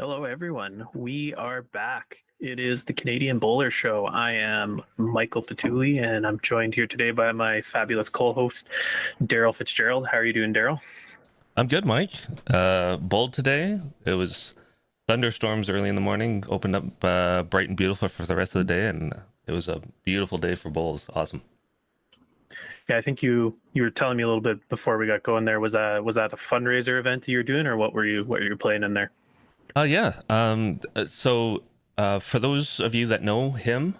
Hello, everyone. We are back. It is the Canadian Bowler Show. I am Michael Fatuli, and I'm joined here today by my fabulous co-host, Daryl Fitzgerald. How are you doing, Daryl? I'm good, Mike. Bold today. It was thunderstorms early in the morning, opened up bright and beautiful for the rest of the day, and it was a beautiful day for bowls. Awesome. Yeah, I think you were telling me a little bit before we got going there. Was that a fundraiser event that you were doing, or what were you playing in there? Yeah. For those of you that know him,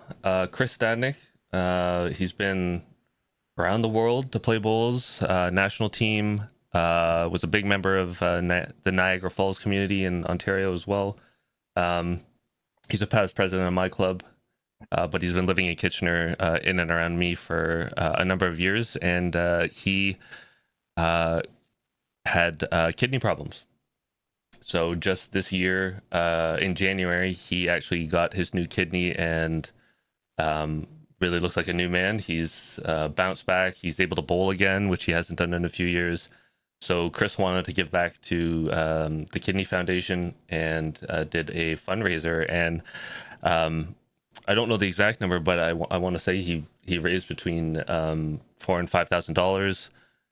Chris Stadnick, he's been around the world to play bowls, national team, was a big member of the Niagara Falls community in Ontario as well. He's a past president of my club, but he's been living in Kitchener in and around me for a number of years, and he had kidney problems. So just this year, in January, he actually got his new kidney and really looks like a new man. He's bounced back. He's able to bowl again, which he hasn't done in a few years. So Chris wanted to give back to the Kidney Foundation and did a fundraiser. And I don't know the exact number, but I want to say he raised between $4,000 and $5,000.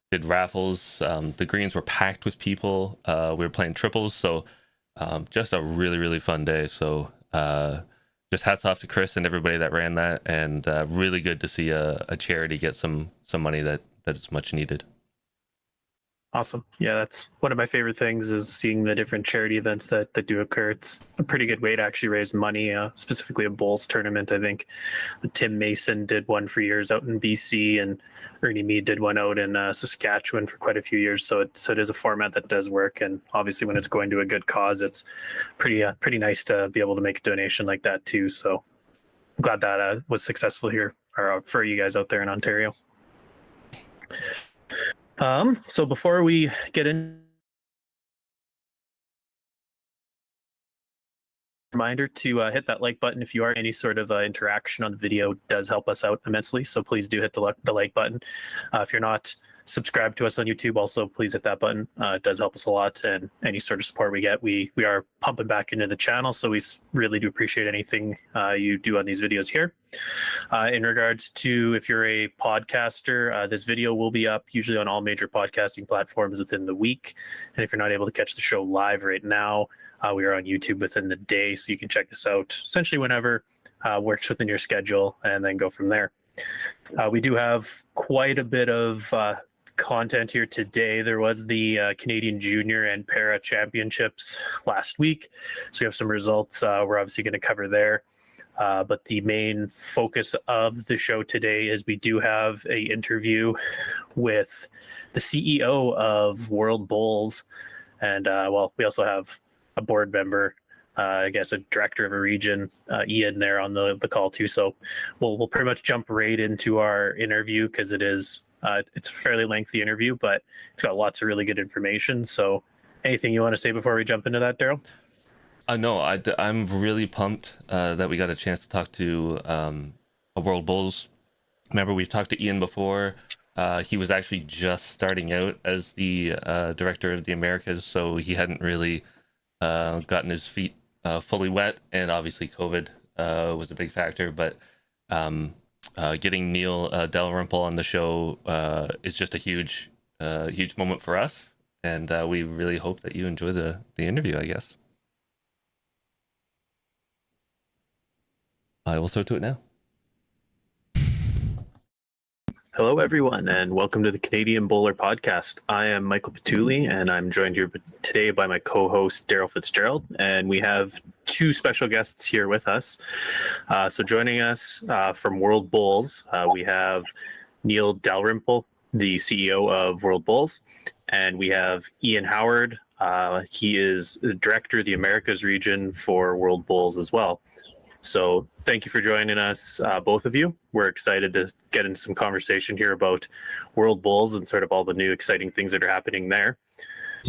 Did raffles. The greens were packed with people. We were playing triples, so just a really, really fun day. So just hats off to Chris and everybody that ran that, and really good to see a charity get some money that is much needed. Awesome. Yeah, that's one of my favorite things is seeing the different charity events that do occur. It's a pretty good way to actually raise money, specifically a bowls tournament. I think Tim Mason did one for years out in BC, and Ernie Mead did one out in Saskatchewan for quite a few years. So it is a format that does work, and obviously when it's going to a good cause, it's pretty nice to be able to make a donation like that too. So I'm glad that was successful here or for you guys out there in Ontario. So before we get in, reminder to hit that like button if you are any sort of interaction on the video does help us out immensely. So please do hit the like button. If you're not subscribed to us on YouTube, also please hit that button. It does help us a lot, and any sort of support we get, we are pumping back into the channel. So we really do appreciate anything you do on these videos here. In regards to if you're a podcaster, this video will be up usually on all major podcasting platforms within the week. And if you're not able to catch the show live right now, we are on YouTube within the day, so you can check this out essentially whenever works within your schedule, and then go from there. We do have quite a bit of content here today. There was the Canadian Junior and Para Championships last week, so we have some results we're obviously going to cover there. But the main focus of the show today is we do have an interview with the CEO of World Bowls, and we also have a board member, I guess a director of a region, Ian, there on the call too. So we'll pretty much jump right into our interview because it's a fairly lengthy interview, but it's got lots of really good information. So anything you want to say before we jump into that, Daryl? No, I'm really pumped that we got a chance to talk to a World Bowls member. We've talked to Ian before. He was actually just starting out as the director of the Americas, so he hadn't really gotten his feet fully wet, and obviously COVID was a big factor. But getting Neil Dalrymple on the show is just a huge moment for us, and we really hope that you enjoy the interview, I guess. I will start to it now. Hello, everyone, and welcome to the Canadian Bowler Podcast. I am Michael Patuli, and I'm joined here today by my co-host, Daryl Fitzgerald, and we have two special guests here with us. So joining us from World Bowls, we have Neil Dalrymple, the CEO of World Bowls, and we have Ian Howard. He is the director of the Americas region for World Bowls as well. So thank you for joining us, both of you. We're excited to get into some conversation here about World Bowls and sort of all the new exciting things that are happening there.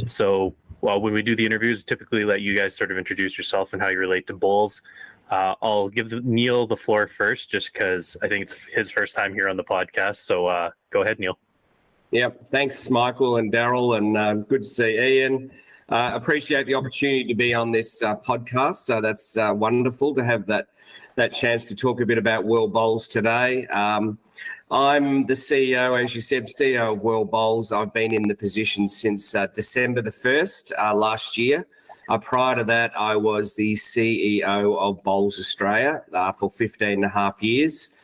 So when we do the interviews, typically let you guys sort of introduce yourself and how you relate to bowls. I'll give Neil the floor first, just because I think it's his first time here on the podcast. So go ahead, Neil. Yep. Thanks, Michael and Daryl, and good to see Ian. Appreciate the opportunity to be on this podcast. So that's wonderful to have that chance to talk a bit about World Bowls today. I'm the CEO, as you said, CEO of World Bowls. I've been in the position since December the 1st last year. Prior to that, I was the CEO of Bowls Australia for 15 and a half years.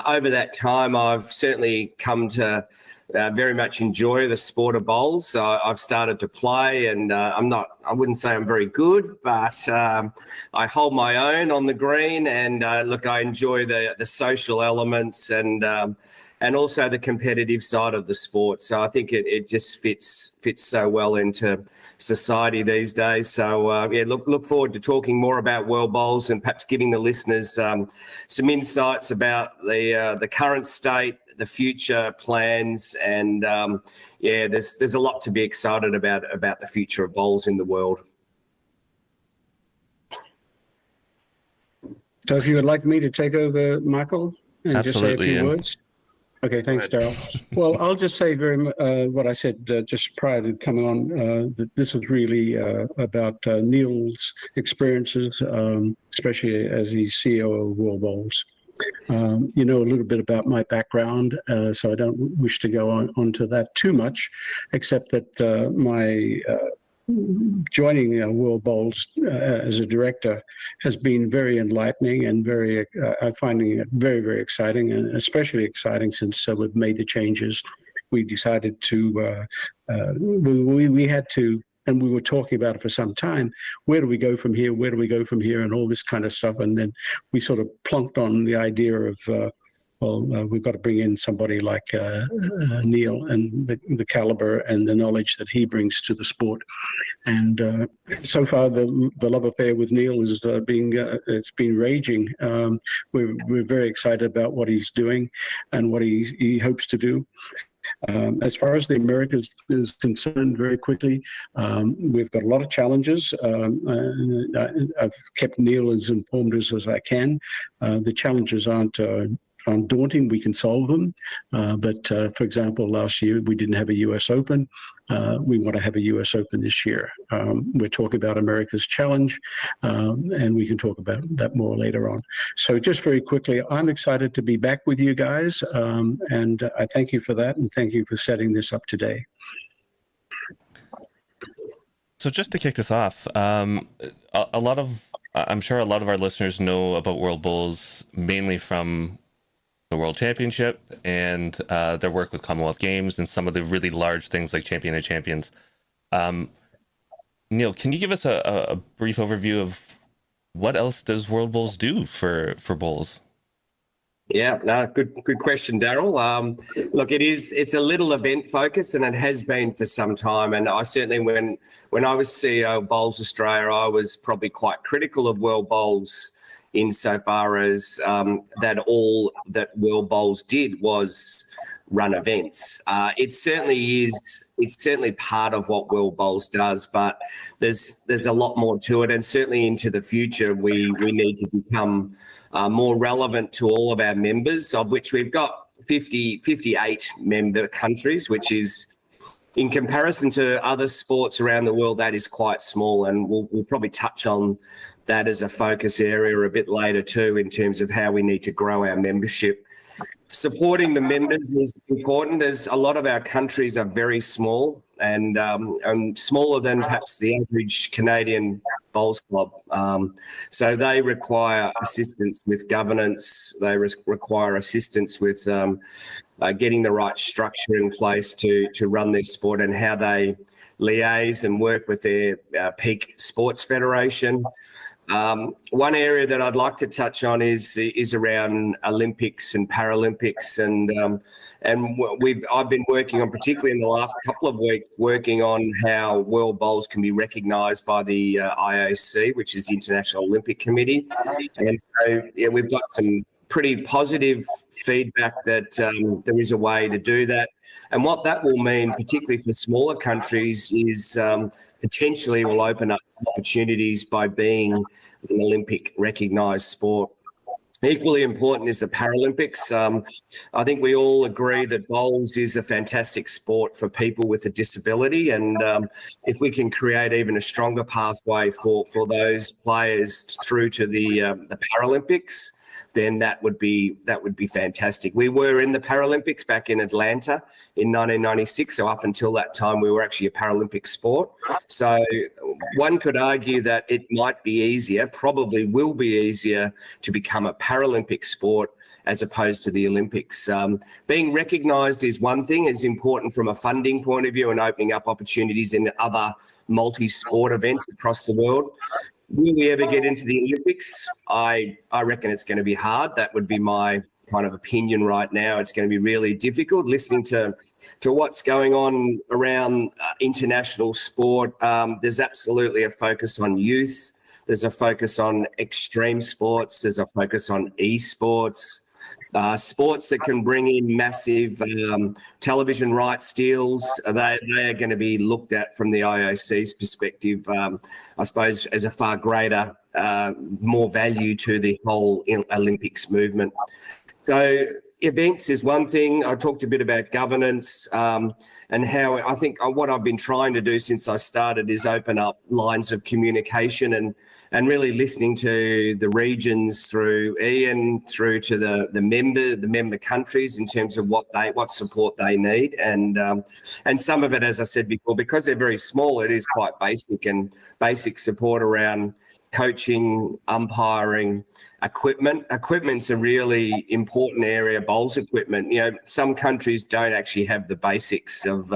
Over that time, I've certainly come to very much enjoy the sport of bowls. So I've started to play, and I wouldn't say I'm very good, but I hold my own on the green. And look, I enjoy the social elements and also the competitive side of the sport. So I think it just fits so well into society these days. So look forward to talking more about World Bowls and perhaps giving the listeners some insights about the current state, the future plans, and there's a lot to be excited about the future of bowls in the world. So if you would like me to take over, Michael, and Absolutely, just say a few words. Okay, thanks, Daryl. Well, I'll just say what I said just prior to coming on, that this was really about Neil's experiences, especially as he's CEO of World Bowls. You know a little bit about my background, so I don't wish to go onto that too much, except that my joining World Bowls as a director has been very enlightening and I'm finding it very, very exciting, and especially exciting since we've made the changes. We decided to, we had to, and we were talking about it for some time, where do we go from here? Where do we go from here? And all this kind of stuff. And then we sort of plunked on the idea of, we've got to bring in somebody like Neil and the caliber and the knowledge that he brings to the sport. And so far, the love affair with Neil is it's been raging. We're very excited about what he's doing and what he hopes to do. As far as the Americas is concerned, very quickly, we've got a lot of challenges. I've kept Neil as informed as I can. The challenges aren't daunting. We can solve them. But for example, last year we didn't have a US Open. We want to have a US Open this year. We're talking about America's Challenge, and we can talk about that more later on. So just very quickly, I'm excited to be back with you guys, and I thank you for that, and thank you for setting this up today. So just to kick this off, I'm sure a lot of our listeners know about World Bowls mainly from the World Championship and their work with Commonwealth Games and some of the really large things like Champion of Champions. Neil, can you give us a brief overview of what else does World Bowls do for bowls? Yeah, no, good question, Daryl. Look, it's a little event focused, and it has been for some time. And I certainly, when I was CEO of Bowls Australia, I was probably quite critical of World Bowls insofar as that all that World Bowls did was run events. It certainly is. It's certainly part of what World Bowls does, but there's a lot more to it. And certainly into the future, we need to become more relevant to all of our members, of which we've got 58 member countries, which is, in comparison to other sports around the world, that is quite small. And we'll probably touch on that as a focus area a bit later too, in terms of how we need to grow our membership. Supporting the members is important, as a lot of our countries are very small and smaller than perhaps the average Canadian bowls club. So they require assistance with governance. They require assistance with getting the right structure in place to run their sport, and how they liaise and work with their peak sports federation. One area that I'd like to touch on is around Olympics and Paralympics, and I've been working on, particularly in the last couple of weeks, working on how World Bowls can be recognised by the IOC, which is the International Olympic Committee. And so we've got some pretty positive feedback that there is a way to do that. And what that will mean, particularly for smaller countries, is potentially will open up opportunities by being an Olympic recognised sport. Equally important is the Paralympics. I think we all agree that bowls is a fantastic sport for people with a disability, and if we can create even a stronger pathway for those players through to the Paralympics, then that would be fantastic. We were in the Paralympics back in Atlanta in 1996, so up until that time we were actually a Paralympic sport. So one could argue that it might be easier, probably will be easier, to become a Paralympic sport as opposed to the Olympics. Being recognised is one thing, is important from a funding point of view and opening up opportunities in other multi-sport events across the world. Will we ever get into the Olympics? I reckon it's going to be hard. That would be my kind of opinion right now. It's going to be really difficult. Listening to what's going on around international sport, there's absolutely a focus on youth. There's a focus on extreme sports. There's a focus on esports. Sports that can bring in massive television rights deals, they are going to be looked at from the IOC's perspective, I suppose, as a far greater, more value to the whole Olympics movement. So events is one thing. I talked a bit about governance and how I think what I've been trying to do since I started is open up lines of communication and really listening to the regions through Ian, through to the member countries in terms of what support they need, and some of it, as I said before, because they're very small, it is quite basic support around coaching, umpiring, equipment. Equipment's a really important area, bowls equipment. You know, some countries don't actually have the basics of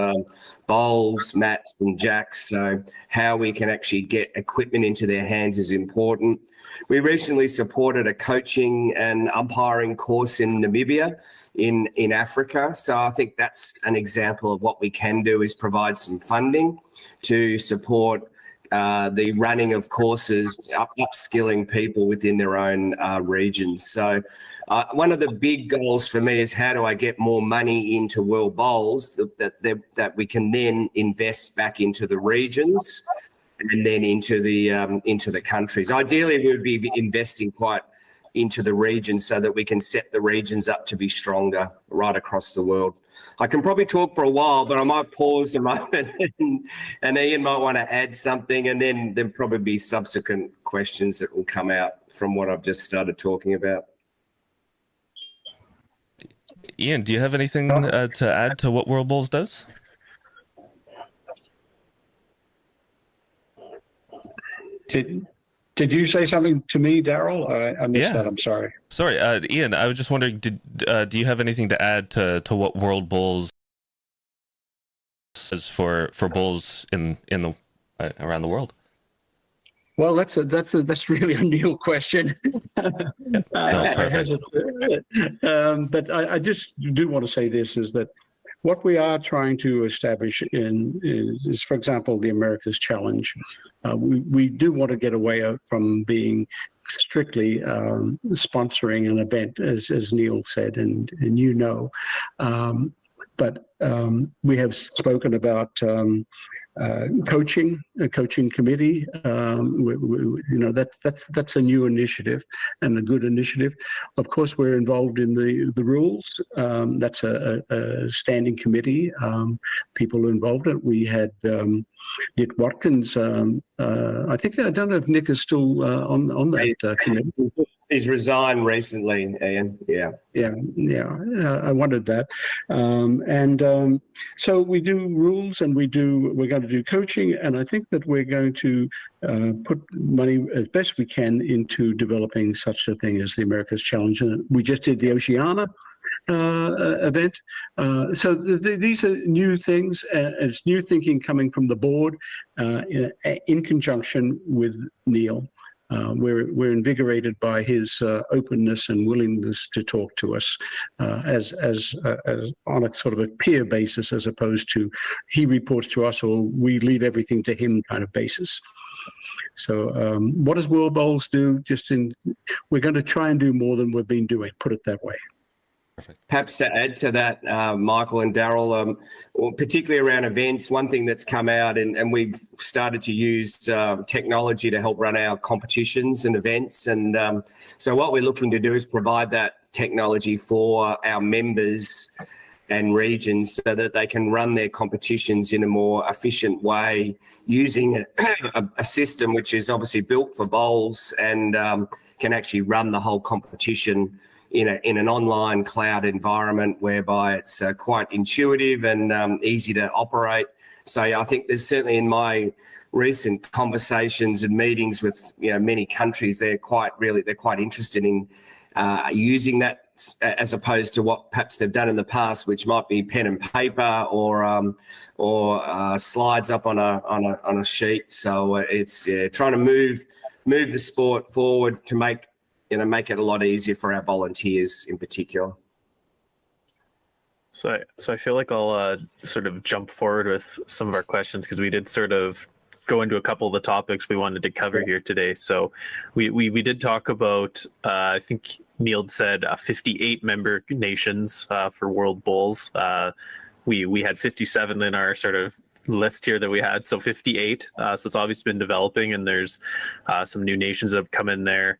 bowls, mats and jacks, so how we can actually get equipment into their hands is important. We recently supported a coaching and umpiring course in Namibia in Africa, so I think that's an example of what we can do, is provide some funding to support the running of courses, upskilling people within their own regions. So one of the big goals for me is, how do I get more money into World Bowls that we can then invest back into the regions and then into the countries. Ideally, we would be investing quite into the regions so that we can set the regions up to be stronger right across the world. I can probably talk for a while, but I might pause a moment and Ian might want to add something, and then there'll probably be subsequent questions that will come out from what I've just started talking about. Ian, do you have anything to add to what World Bowls does? Did you say something to me, Daryl? I missed that. I'm sorry. Sorry, Ian. I was just wondering, do you have anything to add to what World Bowls is for bowls in the around the world? Well, that's really a Neil question. Perfect. But I just do want to say this, is that what we are trying to establish is, for example, the America's Challenge. We do want to get away from being strictly sponsoring an event, as Neil said, and you know. But we have spoken about coaching, a coaching committee. That's a new initiative and a good initiative. Of course, we're involved in the rules. That's a standing committee. People are involved in it. We had Nick Watkins. I don't know if Nick is still on that committee. He's resigned recently, Ian. Yeah. I wondered that. So we do rules, and we're going to do coaching, and I think that we're going to put money as best we can into developing such a thing as the America's Challenge. And we just did the Oceania event. So these are new things, and it's new thinking coming from the board in conjunction with Neil. We're invigorated by his openness and willingness to talk to us as on a sort of a peer basis, as opposed to he reports to us or we leave everything to him kind of basis. So what does World Bowls do? We're going to try and do more than we've been doing, put it that way. Perhaps to add to that, Michael and Daryl, particularly around events, one thing that's come out, and we've started to use technology to help run our competitions and events. And so what we're looking to do is provide that technology for our members and regions so that they can run their competitions in a more efficient way using a system which is obviously built for bowls and can actually run the whole competition in an online cloud environment whereby it's quite intuitive and easy to operate. So I think there's certainly, in my recent conversations and meetings with many countries, they're quite interested in using that, as opposed to what perhaps they've done in the past, which might be pen and paper or slides up on a sheet. So it's trying to move the sport forward to make it a lot easier for our volunteers in particular. So I feel like I'll sort of jump forward with some of our questions, because we did sort of go into a couple of the topics we wanted to cover here today. So we did talk about, I think Neil said 58 member nations for World Bowls. We had 57 in our sort of list here that we had, so 58. So it's obviously been developing, and there's some new nations that have come in there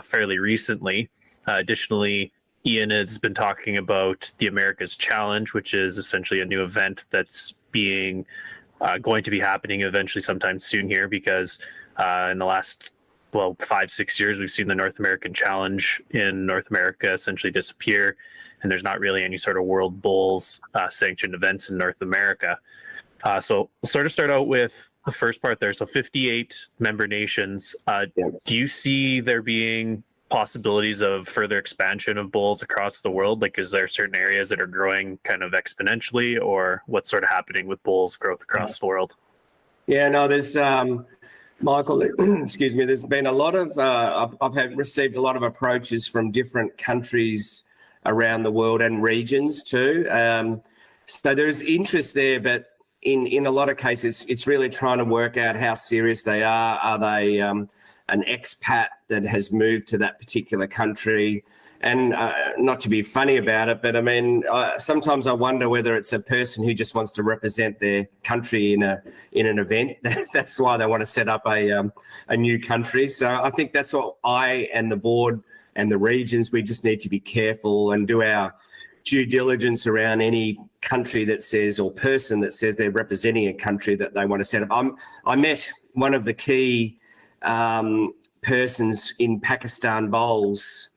fairly recently. Additionally, Ian has been talking about the America's Challenge, which is essentially a new event that's going to be happening eventually sometime soon here, because in the last 5-6 years we've seen the North American Challenge in North America essentially disappear, and there's not really any sort of World Bowls sanctioned events in North America. So we'll sort of start out with the first part there. So 58 member nations. Do you see there being possibilities of further expansion of bowls across the world? Like, is there certain areas that are growing kind of exponentially, or what's sort of happening with bowls growth across the world? Yeah, no, there's Michael, excuse me, there's been a lot of I've received a lot of approaches from different countries around the world and regions too. So there's interest there, but in a lot of cases it's really trying to work out how serious they are. Are they an expat that has moved to that particular country? And not to be funny about it, but I mean, sometimes I wonder whether it's a person who just wants to represent their country in an event. That's why they want to set up a new country. So I think that's what I and the board and the regions, we just need to be careful and do our due diligence around any country that says, or person that says they're representing a country that they want to set up. I met one of the key persons in Pakistan Bowls,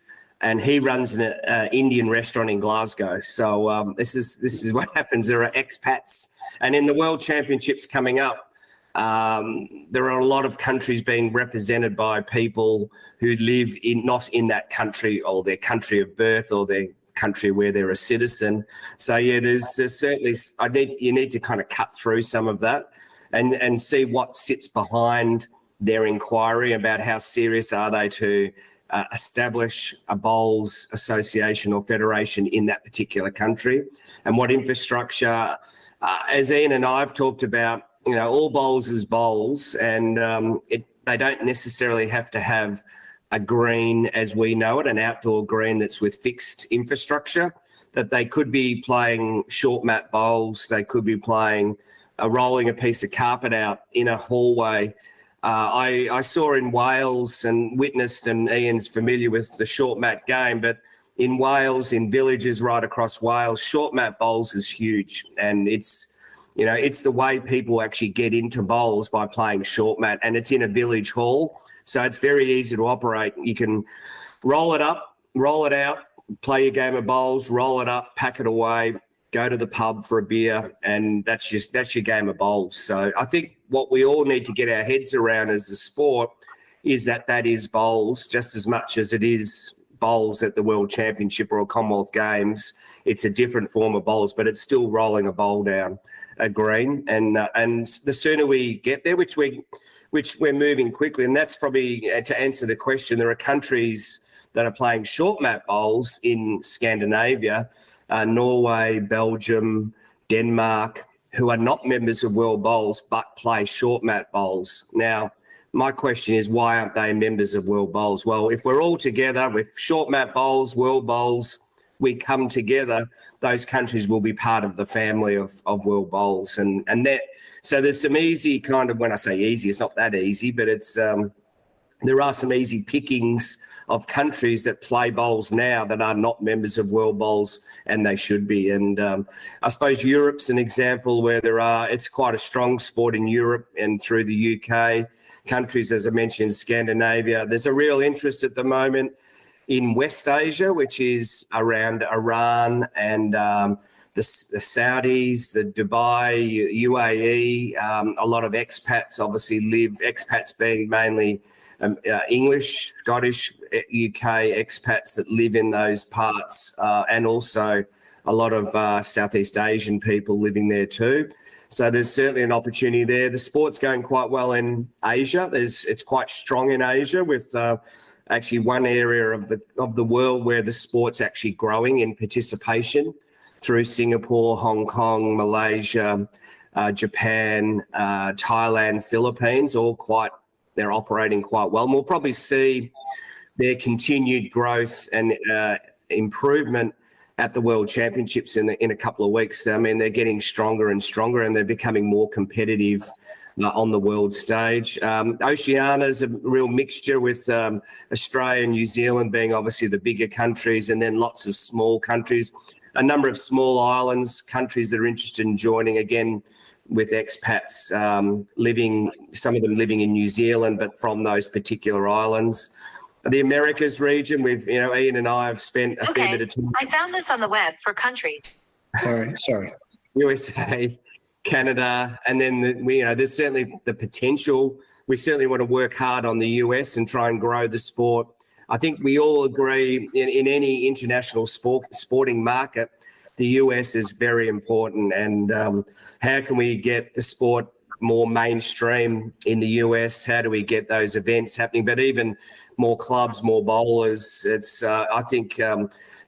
and he runs an Indian restaurant in Glasgow. So this is what happens. There are expats, and in the World Championships coming up, there are a lot of countries being represented by people who live not in that country, or their country of birth, or their country where they're a citizen. So yeah, there's certainly you need to kind of cut through some of that and see what sits behind their inquiry about how serious are they to establish a bowls association or federation in that particular country, and what infrastructure. As Ian and I have talked about, all bowls is bowls, and they don't necessarily have to have a green as we know it, an outdoor green that's with fixed infrastructure, that they could be playing short mat bowls, they could be playing rolling a piece of carpet out in a hallway. I saw in Wales and witnessed, and Ian's familiar with the short mat game, but in Wales, in villages right across Wales, short mat bowls is huge, and it's the way people actually get into bowls, by playing short mat, and it's in a village hall. So it's very easy to operate. You can roll it up, roll it out, play your game of bowls, roll it up, pack it away, go to the pub for a beer, and that's your game of bowls. So I think what we all need to get our heads around as a sport is that is bowls just as much as it is bowls at the World Championship or Commonwealth Games. It's a different form of bowls, but it's still rolling a bowl down a green. And the sooner we get there, which we're moving quickly, and that's probably to answer the question. There are countries that are playing short mat bowls in Scandinavia, Norway, Belgium, Denmark, who are not members of World Bowls but play short mat bowls. Now, my question is, why aren't they members of World Bowls? Well, if we're all together with short mat bowls, World Bowls, we come together, those countries will be part of the family of world bowls. And that, so there's some easy kind of, when I say easy, it's not that easy, but it's, there are some easy pickings of countries that play bowls now that are not members of World Bowls, and they should be. And I suppose Europe's an example where it's quite a strong sport in Europe and through the UK. Countries, as I mentioned, Scandinavia. There's a real interest at the moment in West Asia, which is around Iran and the Saudis, the Dubai, UAE. A lot of expats obviously expats being mainly English, Scottish, UK expats that live in those parts, and also a lot of Southeast Asian people living there too. So there's certainly an opportunity there. The sport's going quite well in Asia. It's quite strong in Asia, with actually one area of the world where the sport's actually growing in participation through Singapore, Hong Kong, Malaysia, Japan, Thailand, Philippines, they're operating quite well. And we'll probably see their continued growth and improvement at the World Championships in a couple of weeks. I mean, they're getting stronger and stronger, and they're becoming more competitive on the world stage. Oceania is a real mixture, with Australia and New Zealand being obviously the bigger countries, and then lots of small countries, a number of small islands, countries that are interested in joining, again, with expats some of them living in New Zealand, but from those particular islands. The Americas region, Ian and I have spent a fair bit of time. I found this on the web for countries. Sorry. USA, Canada, and then there's certainly the potential. We certainly want to work hard on the US and try and grow the sport. I think we all agree in any international sporting market, the US is very important. And how can we get the sport more mainstream in the US? How do we get those events happening? But even more clubs, more bowlers. It's I think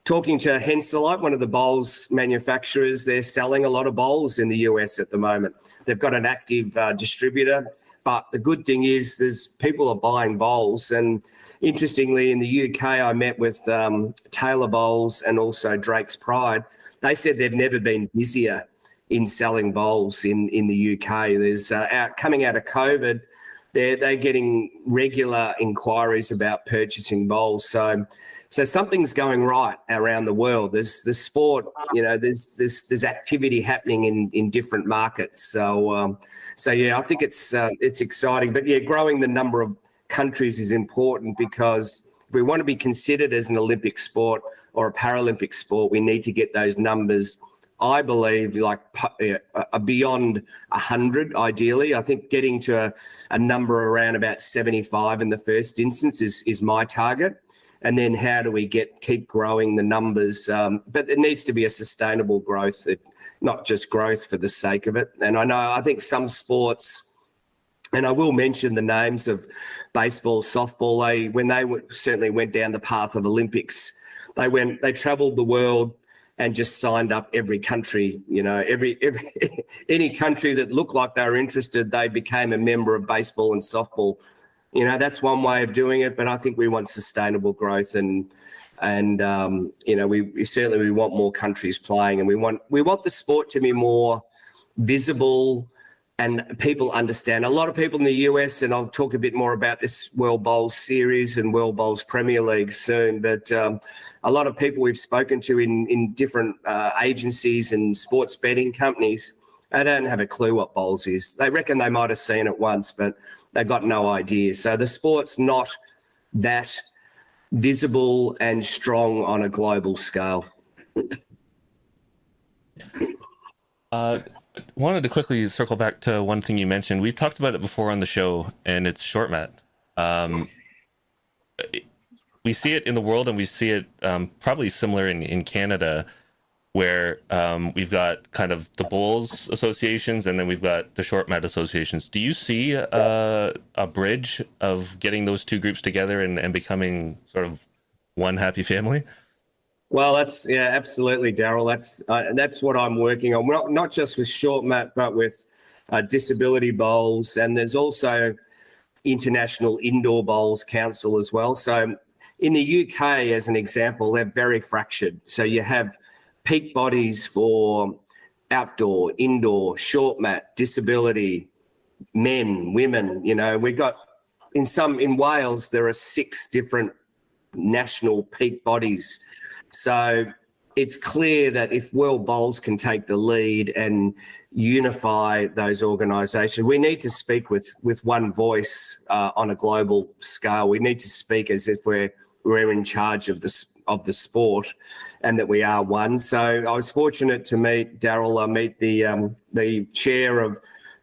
talking to Henselite, one of the bowls manufacturers, they're selling a lot of bowls in the US at the moment. They've got an active distributor. But the good thing is there's people are buying bowls. And interestingly, in the UK, I met with Taylor Bowls and also Drake's Pride. They said they've never been busier in selling bowls in the UK. There's coming out of COVID, they're getting regular inquiries about purchasing bowls. So something's going right around the world. There's the sport, there's activity happening in different markets. So yeah, I think it's exciting. But yeah, growing the number of countries is important, because if we want to be considered as an Olympic sport or a Paralympic sport, we need to get those numbers, I believe, beyond 100, ideally. I think getting to a number around about 75 in the first instance is my target. And then how do we keep growing the numbers? But it needs to be a sustainable growth, not just growth for the sake of it. And I think some sports, and I will mention the names of baseball, softball, when they certainly went down the path of Olympics, they traveled the world and just signed up every country, any country that looked like they were interested, they became a member of baseball and softball. That's one way of doing it, but I think we want sustainable growth, and we certainly want more countries playing, and we want the sport to be more visible and people understand. A lot of people in the US, and I'll talk a bit more about this World Bowls series and World Bowls Premier League soon, but a lot of people we've spoken to in different agencies and sports betting companies, they don't have a clue what bowls is. They reckon they might have seen it once, but they've got no idea. So the sport's not that visible and strong on a global scale. Wanted to quickly circle back to one thing you mentioned. We've talked about it before on the show, and it's short mat. We see it in the world, and we see it probably similar in Canada, where we've got kind of the bowls associations, and then we've got the short mat associations. Do you see a bridge of getting those two groups together and becoming sort of one happy family? Well, absolutely, Daryl. That's what I'm working on. Not just with short mat, but with disability bowls, and there's also International Indoor Bowls Council as well. So in the UK, as an example, they're very fractured. So you have peak bodies for outdoor, indoor, short mat, disability, men, women. You know, we got in Wales there are 6 different national peak bodies. So it's clear that if World Bowls can take the lead and unify those organisations, we need to speak with one voice on a global scale. We need to speak as if we're in charge of the sport, and that we are one. So I was fortunate to meet Daryl. I meet the chair of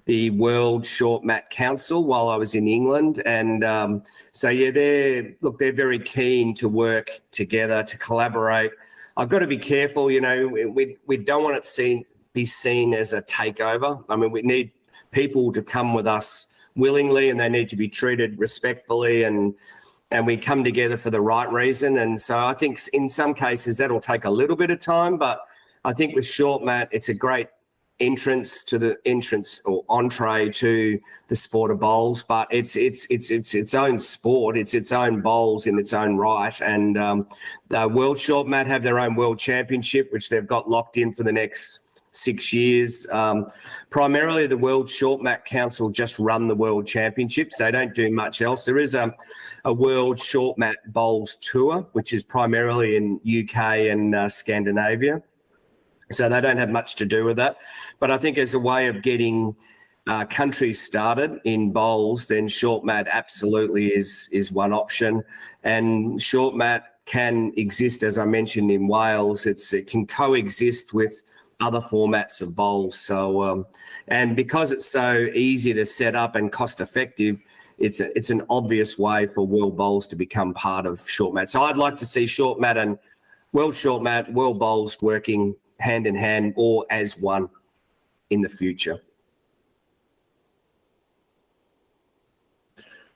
the World Short Mat Council while I was in England, and so yeah, they're very keen to work together, to collaborate. I've got to be careful, you know. We don't want it be seen as a takeover. I mean, we need people to come with us willingly, and they need to be treated respectfully, and we come together for the right reason. And so I think in some cases that'll take a little bit of time, but I think with short mat, it's a great entrance or entree to the sport of bowls, but it's its own sport. It's its own bowls in its own right. And the World Short Mat have their own World Championship, which they've got locked in for the next 6 years. Primarily the World Short Mat Council just run the World Championships. They don't do much else. There is a World Short Mat Bowls Tour, which is primarily in UK and Scandinavia. So they don't have much to do with that. But I think as a way of getting countries started in bowls, then short mat absolutely is one option. And short mat can exist, as I mentioned, in Wales. It can coexist with other formats of bowls. So, and because it's so easy to set up and cost effective, it's an obvious way for World Bowls to become part of short mat. So I'd like to see short mat and World Short Mat, World Bowls working hand in hand or as one in the future.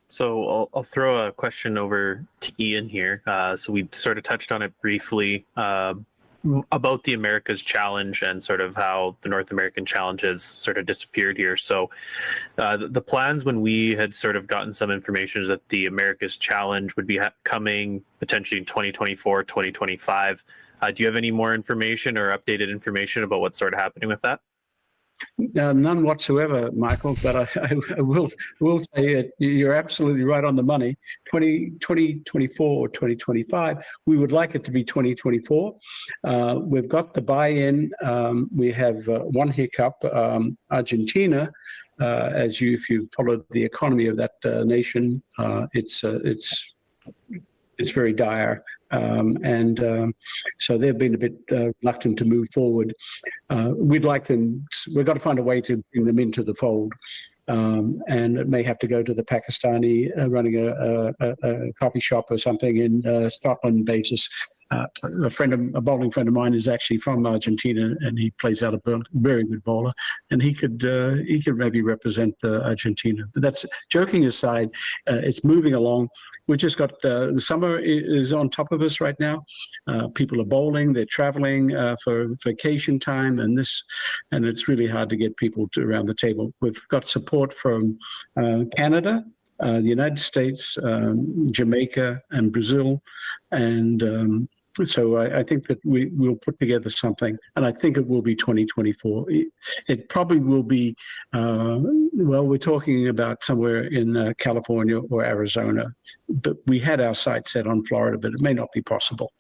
So I'll throw a question over to Ian here. So we sort of touched on it briefly about the Americas Challenge and sort of how the North American Challenge has sort of disappeared here. So the plans when we had sort of gotten some information is that the Americas Challenge would be coming potentially in 2024, 2025. Do you have any more information or updated information about what's sort of happening with that? None whatsoever, Michael, but I will say you're absolutely right on the money. 2024 or 2025, we would like it to be 2024. We've got the buy-in. We have one hiccup, Argentina. If you followed the economy of that nation, it's very dire. So they've been a bit reluctant to move forward. We'd like them. We've got to find a way to bring them into the fold, and it may have to go to the Pakistani running a coffee shop or something in Scotland basis. A bowling friend of mine is actually from Argentina, and he plays out a very good bowler, and he could maybe represent Argentina. But that's joking aside. It's moving along. We just got the summer is on top of us right now. People are bowling, they're traveling for vacation time, and it's really hard to get people around the table. We've got support from Canada, the United States, Jamaica, and Brazil, and so I think that we'll put together something, and I think it will be 2024. It probably will be, we're talking about somewhere in California or Arizona, but we had our sights set on Florida, but it may not be possible.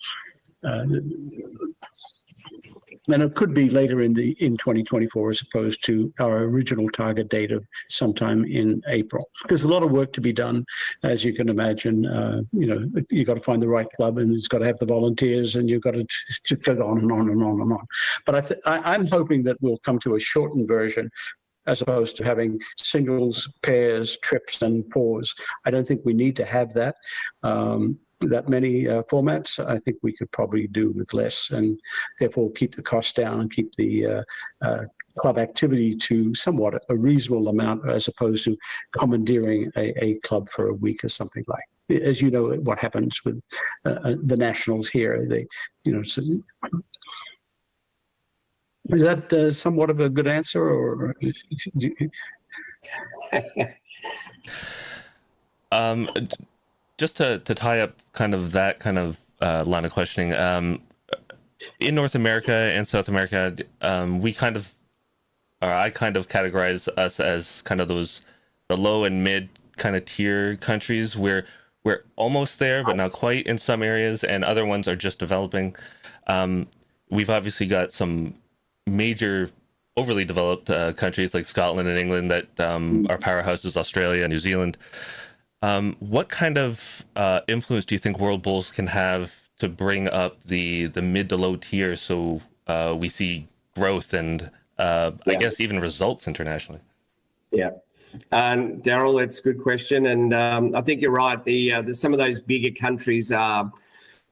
And it could be later in 2024 as opposed to our original target date of sometime in April. There's a lot of work to be done, as you can imagine. You've got to find the right club, and it's got to have the volunteers, and you've got to just go on and on and on and on. But I'm hoping that we'll come to a shortened version as opposed to having singles, pairs, trips, and fours. I don't think we need to have that. That many formats. I think we could probably do with less, and therefore keep the cost down and keep the club activity to somewhat a reasonable amount, as opposed to commandeering a club for a week or something like. As you know, what happens with the nationals here. Is that somewhat of a good answer, or? just to tie up kind of that kind of line of questioning, in North America and South America, we kind of, or I kind of categorize us as kind of the low and mid kind of tier countries where we're almost there, but not quite in some areas, and other ones are just developing. We've obviously got some major overly developed countries like Scotland and England that are powerhouses, Australia, New Zealand. What kind of influence do you think World Bowls can have to bring up the mid to low tier so we see growth and I guess even results internationally? Yeah. Daryl, that's a good question. And I think you're right. Some of those bigger countries are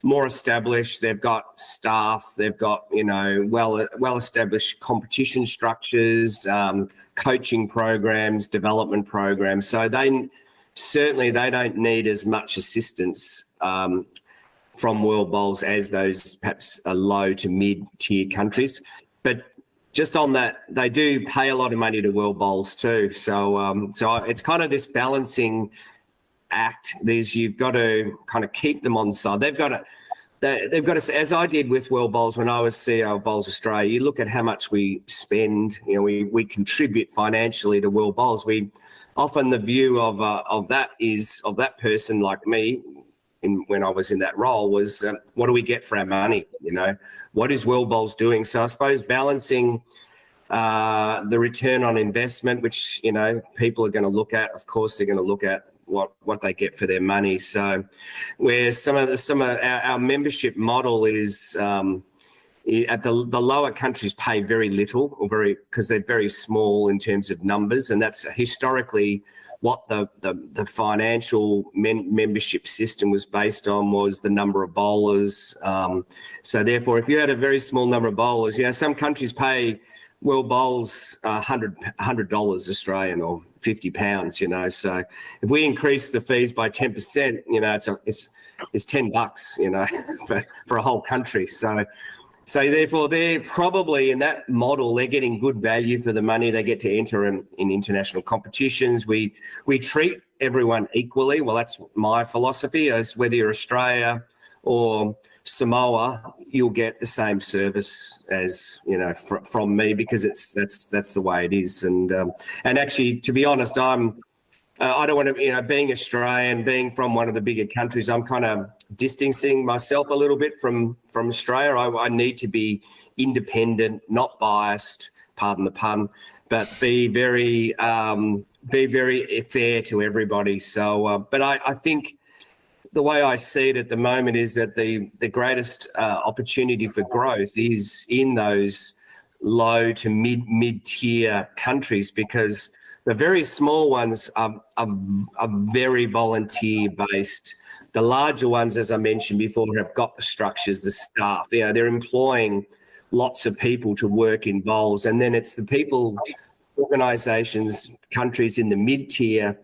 more established. They've got staff. They've got, well-established competition structures, coaching programs, development programs. So they don't need as much assistance from World Bowls as those perhaps low to mid-tier countries. But just on that, they do pay a lot of money to World Bowls too. So it's kind of this balancing act. You've got to kind of keep them on side. They've got to, as I did with World Bowls when I was CEO of Bowls Australia. You look at how much we spend. We contribute financially to World Bowls. We often the view of that person like me. When I was in that role was what do we get for our money? What is World Bowls doing? So I suppose balancing the return on investment, which people are going to look at. Of course, they're going to look at what they get for their money. So where some of our membership model is at the lower countries pay very little because they're very small in terms of numbers, and that's historically what the financial membership system was based on, was the number of bowlers. So therefore, if you had a very small number of bowlers, some countries pay World Bowls $100 Australian or £50. So if we increase the fees by 10%, it's $10, for a whole country. So therefore, they're probably in that model, they're getting good value for the money. They get to enter in international competitions. We treat everyone equally. Well, that's my philosophy, as whether you're Australia or Samoa, you'll get the same service as from me, because that's the way it is. And actually, to be honest, I don't want to, being Australian, being from one of the bigger countries, I'm kind of distancing myself a little bit from Australia. I need to be independent, not biased, pardon the pun, but be very fair to everybody. So, but I think the way I see it at the moment is that the greatest opportunity for growth is in those low to mid-tier countries, because the very small ones are very volunteer-based. The larger ones, as I mentioned before, have got the structures, the staff. They're employing lots of people to work in bowls. And then it's the people, organisations, countries in the mid-tier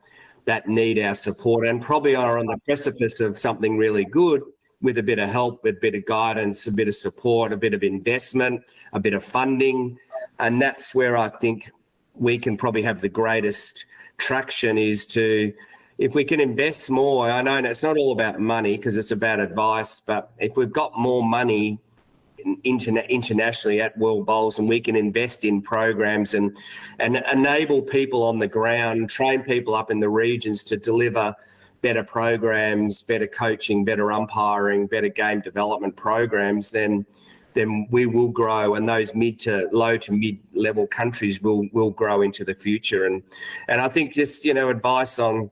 that need our support and probably are on the precipice of something really good, with a bit of help, a bit of guidance, a bit of support, a bit of investment, a bit of funding. And that's where I think we can probably have the greatest traction, is to, if we can invest more. I know it's not all about money because it's about advice, but if we've got more money internationally at World Bowls, and we can invest in programs and enable people on the ground, train people up in the regions to deliver better programs, better coaching, better umpiring, better game development programs, then we will grow, and those low to mid-level countries will grow into the future. And I think just advice on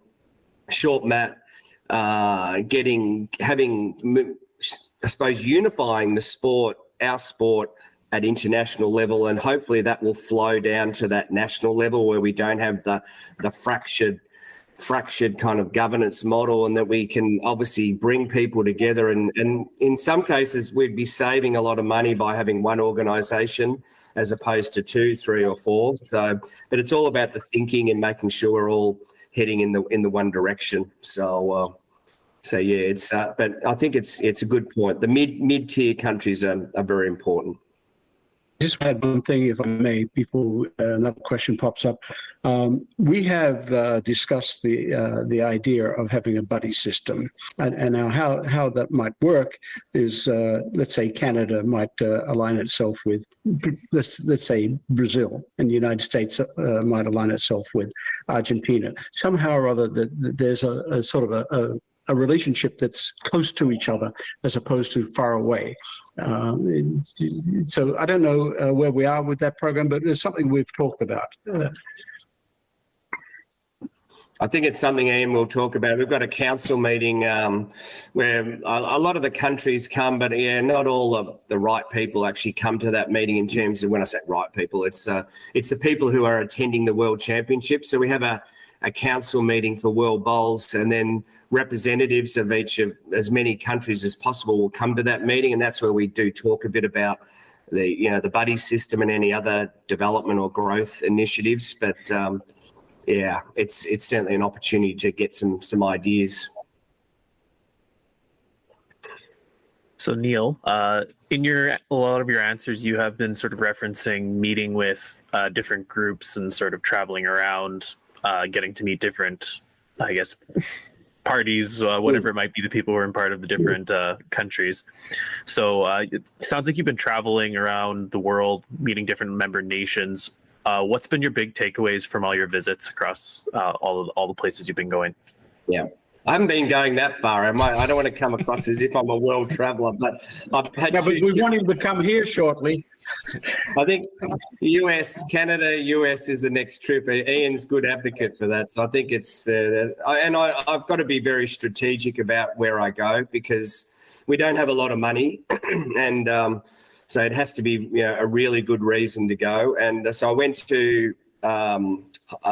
short mat, having, I suppose, unifying the sport, our sport, at international level, and hopefully that will flow down to that national level where we don't have the fractured kind of governance model, and that we can obviously bring people together, and in some cases we'd be saving a lot of money by having one organisation as opposed to 2, 3 or 4. So, but it's all about the thinking and making sure we're all heading in the one direction. So yeah, it's but I think it's a good point. The mid-tier countries are very important. Just add one thing, if I may, before another question pops up. We have discussed the idea of having a buddy system, and now how that might work is, let's say Canada might align itself with, let's say Brazil, and the United States might align itself with Argentina. Somehow or other, there's a sort of a relationship that's close to each other as opposed to far away. So I don't know where we are with that program, but it's something we've talked about. I think it's something Ian will talk about. We've got a council meeting where a lot of the countries come, but yeah, not all of the right people actually come to that meeting. In terms of, when I say right people, it's the people who are attending the World Championship. So we have a council meeting for World Bowls, and then representatives of each of as many countries as possible will come to that meeting, and that's where we do talk a bit about the buddy system and any other development or growth initiatives. But yeah, it's certainly an opportunity to get some ideas. So Neil, in a lot of your answers, you have been sort of referencing meeting with different groups and sort of traveling around, getting to meet different, I guess, parties, whatever it might be, the people who are in part of the different countries. So it sounds like you've been traveling around the world, meeting different member nations. What's been your big takeaways from all your visits across all the places you've been going? Yeah, I haven't been going that far. I don't want to come across as if I'm a world traveller, but I've had. No, but we want him to come here shortly. I think Canada, US is the next trip. Ian's good advocate for that. So I think it's, I've got to be very strategic about where I go, because we don't have a lot of money. And so it has to be a really good reason to go. And so I went to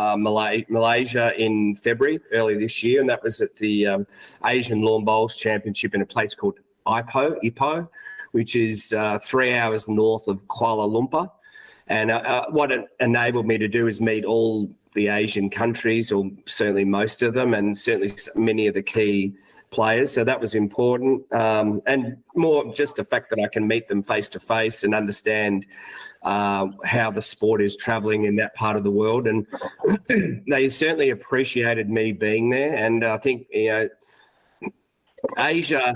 Malaysia in February, early this year, and that was at the Asian Lawn Bowls Championship in a place called Ipoh, which is 3 hours north of Kuala Lumpur. And what it enabled me to do is meet all the Asian countries, or certainly most of them, and certainly many of the key players. So that was important. And more just the fact that I can meet them face to face and understand how the sport is traveling in that part of the world. And they certainly appreciated me being there. And I think, Asia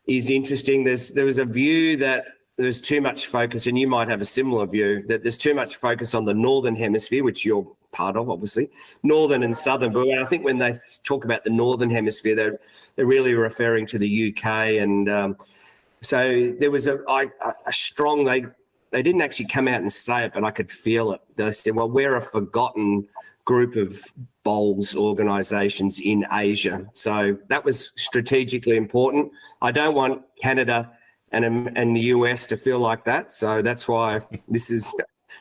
is interesting. There was a view that there's too much focus, and you might have a similar view, that there's too much focus on the Northern Hemisphere, which you're part of, obviously, Northern and Southern. But I think when they talk about the Northern Hemisphere, they're really referring to the UK. And so there was a strong, they didn't actually come out and say it, but I could feel it. They said, well, we're a forgotten group of bowls organisations in Asia. So that was strategically important. I don't want Canada and the US to feel like that. So that's why this is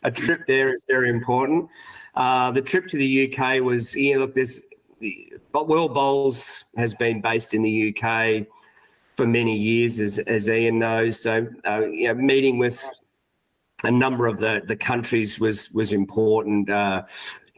a trip there is very important. The trip to the UK was, World Bowls has been based in the UK for many years, as Ian knows. So, meeting with a number of the countries was important.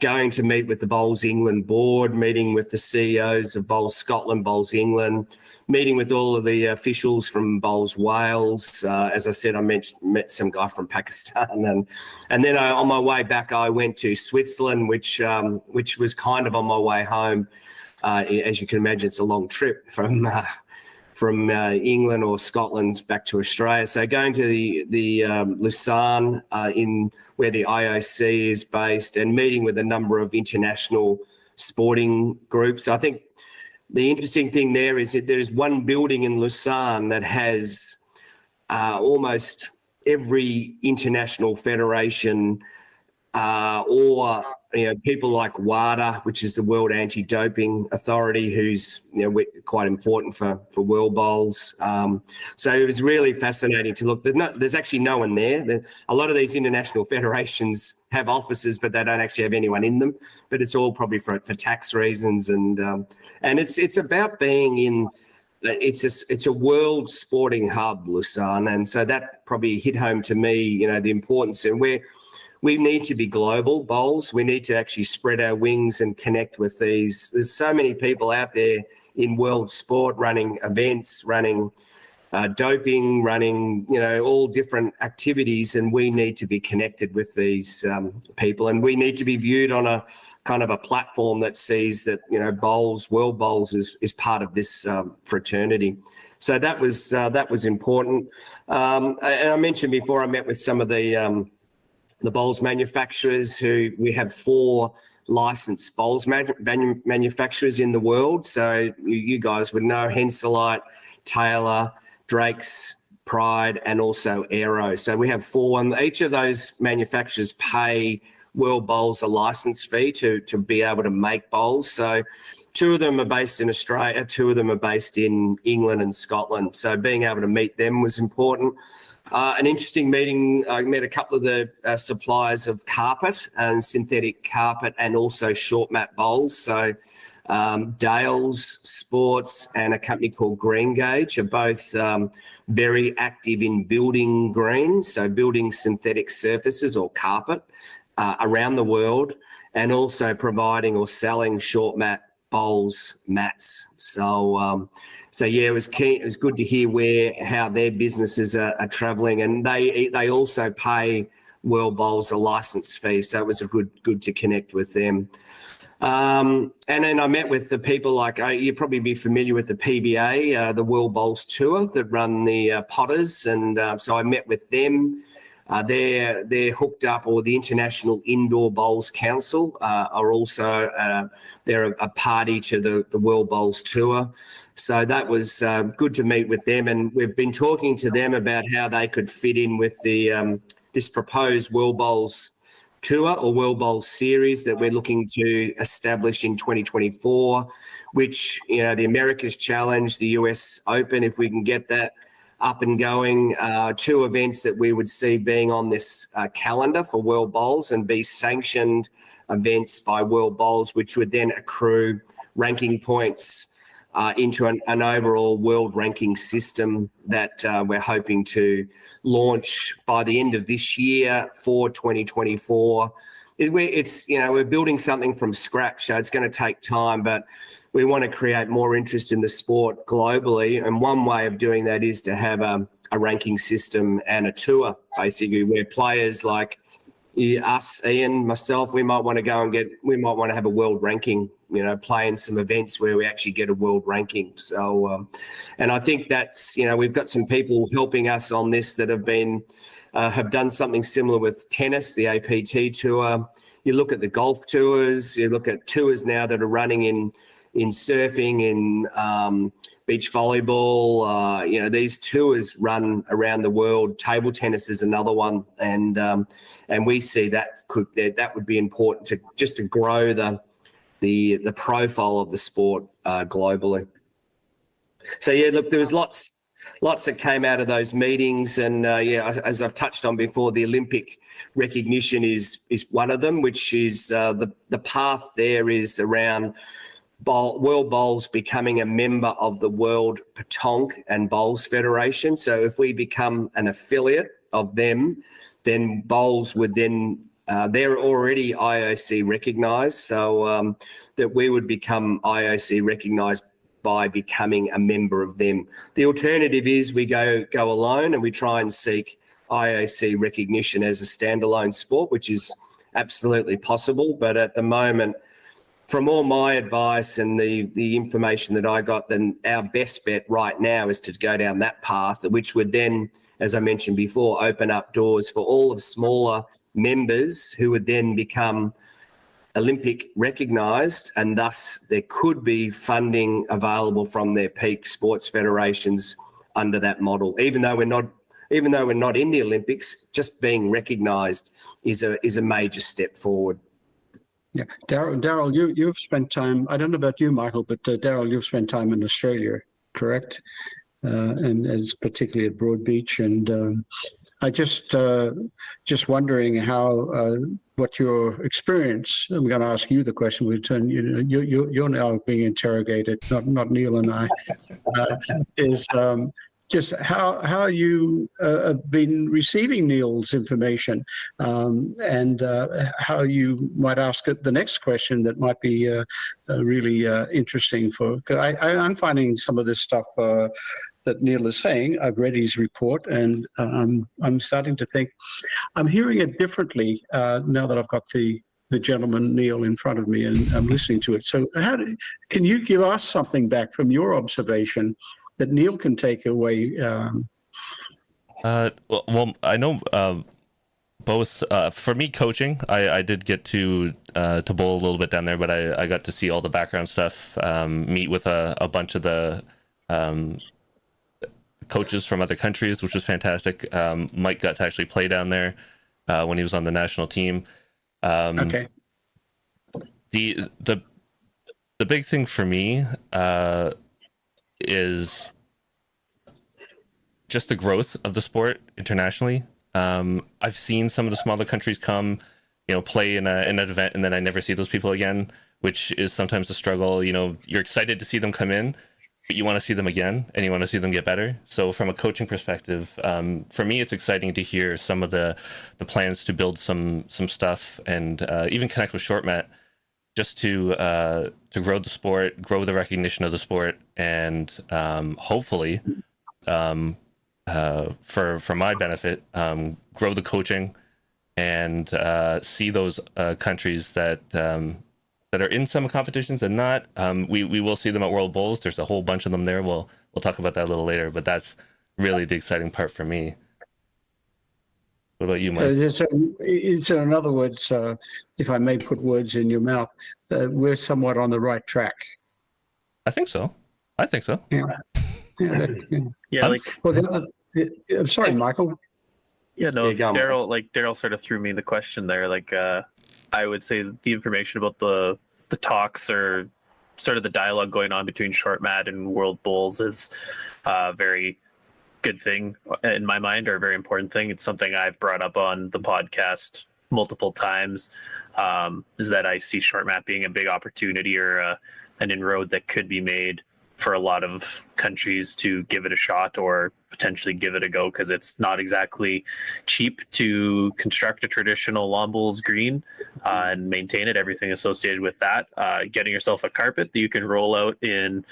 Going to meet with the Bowls England board, meeting with the CEOs of Bowls Scotland, Bowls England, meeting with all of the officials from Bowls Wales. As I said, I met some guy from Pakistan, and then on my way back, I went to Switzerland, which was kind of on my way home. As you can imagine, it's a long trip from England or Scotland back to Australia. So going to the Lausanne where the IOC is based, and meeting with a number of international sporting groups. I think the interesting thing there is that there is one building in Lausanne that has almost every international federation or people like WADA, which is the World Anti-Doping Authority, who's quite important for World Bowls. So it was really fascinating to look. There's actually no one there. A lot of these international federations have offices, but they don't actually have anyone in them. But it's all probably for tax reasons, and it's about being in. It's a world sporting hub, Lausanne, and so that probably hit home to me. The importance, and we need to be global bowls. We need to actually spread our wings and connect with these. There's so many people out there in world sport running events, running doping, running, all different activities, and we need to be connected with these people, and we need to be viewed on a kind of a platform that sees that world bowls is part of this fraternity. So that was important. And I mentioned before, I met with some of the bowls manufacturers who we have 4 licensed bowls manufacturers in the world. So you guys would know Henselite, Taylor, Drake's, Pride, and also Aero. So we have 4, and each of those manufacturers pay World Bowls a license fee to be able to make bowls. So 2 of them are based in Australia, 2 of them are based in England and Scotland. So being able to meet them was important. An interesting meeting, I met a couple of the suppliers of carpet and synthetic carpet and also short mat bowls. So Dales Sports and a company called Green Gauge are both very active in building greens, so building synthetic surfaces or carpet around the world, and also providing or selling short mat bowls mats. So yeah, it was key. It was good to hear how their businesses are travelling, and they also pay World Bowls a license fee. So it was good to connect with them. And then I met with the people like you'd probably be familiar with the PBA, the World Bowls Tour that run the Potters, and so I met with them. They're hooked up, or the International Indoor Bowls Council are also they're a party to the World Bowls Tour. So that was good to meet with them, and we've been talking to them about how they could fit in with the this proposed World Bowls Tour or World Bowls series that we're looking to establish in 2024, which, the Americas Challenge, the US Open, if we can get that up and going, 2 events that we would see being on this calendar for World Bowls and be sanctioned events by World Bowls, which would then accrue ranking points into an overall world ranking system that we're hoping to launch by the end of this year for 2024. We're building something from scratch, so it's going to take time, but we want to create more interest in the sport globally, and one way of doing that is to have a ranking system and a tour, basically, where players like us, Ian, myself, we might want to have a world ranking, play in some events where we actually get a world ranking. So, and I think that's, we've got some people helping us on this that have done something similar with tennis, the APT tour. You look at the golf tours, you look at tours now that are running in surfing, in beach volleyball, these tours run around the world. Table tennis is another one, and we see that would be important to grow the profile of the sport globally. So yeah, look, there was lots that came out of those meetings, and as I've touched on before, the Olympic recognition is one of them, which is the path there is around World Bowls becoming a member of the World Petanque and Bowls Federation. So if we become an affiliate of them, then bowls would then they're already IOC recognised, so that we would become IOC recognised by becoming a member of them. The alternative is we go alone and we try and seek IOC recognition as a standalone sport, which is absolutely possible. But at the moment, from all my advice and the information that I got, then our best bet right now is to go down that path, which would then, as I mentioned before, open up doors for all of smaller members who would then become Olympic recognised, and thus there could be funding available from their peak sports federations under that model. Even though we're not in the Olympics, just being recognised is a major step forward. Yeah, Daryl, you've spent time. I don't know about you, Michael, but Daryl, you've spent time in Australia, correct? And it's particularly at Broadbeach, and I just wondering how what your experience. I'm going to ask you the question. We turn. You're now being interrogated, not Neil and I. Is just how you have been receiving Neil's information, and how you might ask it the next question that might be really interesting for. Cause I'm finding some of this stuff that Neil is saying. I've read his report, and I'm starting to think I'm hearing it differently now that I've got the gentleman Neil in front of me and I'm listening to it. So can you give us something back from your observation that Neil can take away? Well, I know both. For me, coaching, I did get to bowl a little bit down there, but I got to see all the background stuff, meet with a bunch of the coaches from other countries, which was fantastic. Mike got to actually play down there when he was on the national team. Okay. The big thing for me is just the growth of the sport internationally. I've seen some of the smaller countries come, play in an event, and then I never see those people again, which is sometimes a struggle. You're excited to see them come in, but you want to see them again, and you want to see them get better. So from a coaching perspective, for me, it's exciting to hear some of the plans to build some stuff and even connect with short mat, just to grow the sport, grow the recognition of the sport, and hopefully, for my benefit, grow the coaching and see those countries that are in some competitions and not. We will see them at World Bowls. There's a whole bunch of them there. We'll talk about that a little later, but that's really the exciting part for me. What about you, Mike? So in other words, if I may put words in your mouth, we're somewhat on the right track. I think so. Yeah. Yeah, Well, I'm sorry, Michael. Yeah, no, Daryl sort of threw me the question there. I would say the information about the talks or sort of the dialogue going on between short mat and World Bowls is a very good thing in my mind, or a very important thing. It's something I've brought up on the podcast multiple times, is that I see short mat being a big opportunity or an inroad that could be made for a lot of countries to give it a shot or potentially give it a go, because it's not exactly cheap to construct a traditional lawn bowls green and maintain it, everything associated with that. Getting yourself a carpet that you can roll out in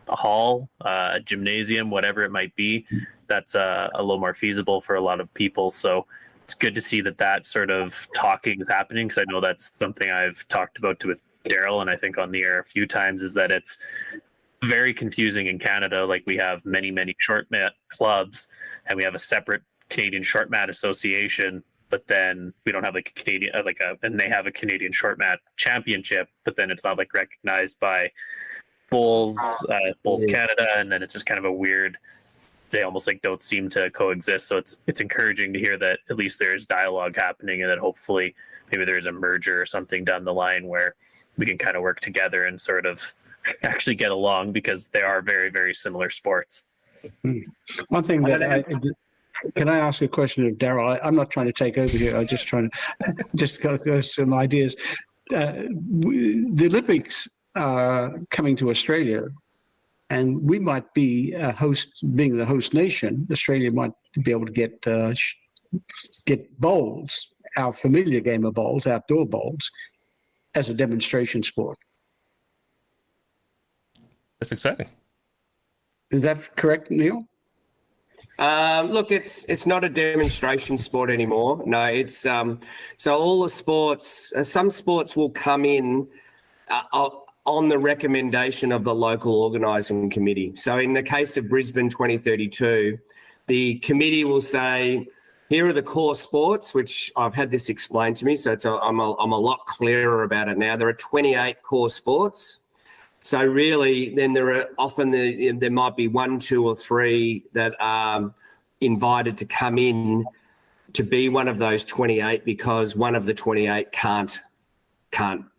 a hall, a gymnasium, whatever it might be, that's a little more feasible for a lot of people. So it's good to see that sort of talking is happening, because I know that's something I've talked about with Daryl, and I think on the air a few times, is that it's very confusing in Canada. We have many short mat clubs, and we have a separate Canadian short mat association, but then we don't have a Canadian and they have a Canadian short mat championship, but then it's not recognized by Bowls Canada, and then it's just kind of a weird, they almost don't seem to coexist. So it's encouraging to hear that at least there's dialogue happening, and that hopefully maybe there's a merger or something down the line where we can kind of work together and sort of actually get along, because they are very, very similar sports. One thing can I ask a question of Daryl? I'm not trying to take over here. I'm just trying to go some ideas. The Olympics coming to Australia, and we might be being the host nation. Australia might be able to get bowls, our familiar game of bowls, outdoor bowls, as a demonstration sport. That's exciting. Is that correct, Neil? Look, it's not a demonstration sport anymore. No, it's so all the sports. Some sports will come in on the recommendation of the local organising committee. So in the case of Brisbane 2032, the committee will say, here are the core sports, which I've had this explained to me, so I'm a lot clearer about it now. There are 28 core sports. So really, then there are often there might be 1, 2, or 3 that are invited to come in to be one of those 28, because one of the 28 can't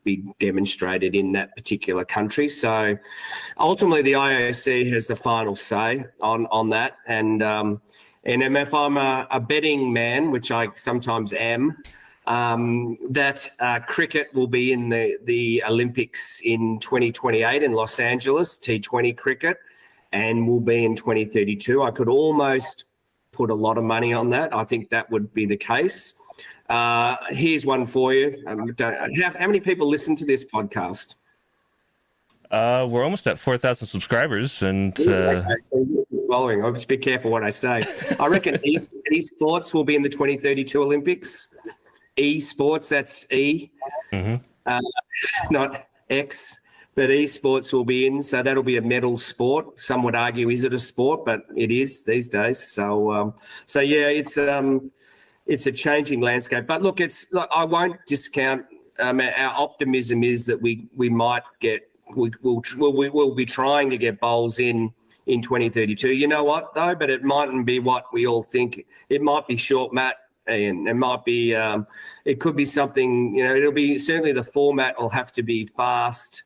be demonstrated in that particular country. So ultimately, the IOC has the final say on that. And if I'm a betting man, which I sometimes am, that cricket will be in the Olympics in 2028 in Los Angeles, T20 cricket, and will be in 2032. I could almost put a lot of money on that. I think that would be the case. Here's one for you. How many people listen to this podcast? We're almost at 4,000 subscribers, and Following. I'll just be careful what I say. I reckon esports will be in the 2032 Olympics. Esports, that's E, Mhm. not X, but esports will be in. So that'll be a medal sport. Some would argue, is it a sport? But it is these days. So yeah, it's a changing landscape. But look, I won't discount. Our optimism is that we might get. We'll be trying to get bowls in 2032. You know what though? But it mightn't be what we all think. It might be short mat, Ian. It might be. It could be something. It'll be certainly the format will have to be fast,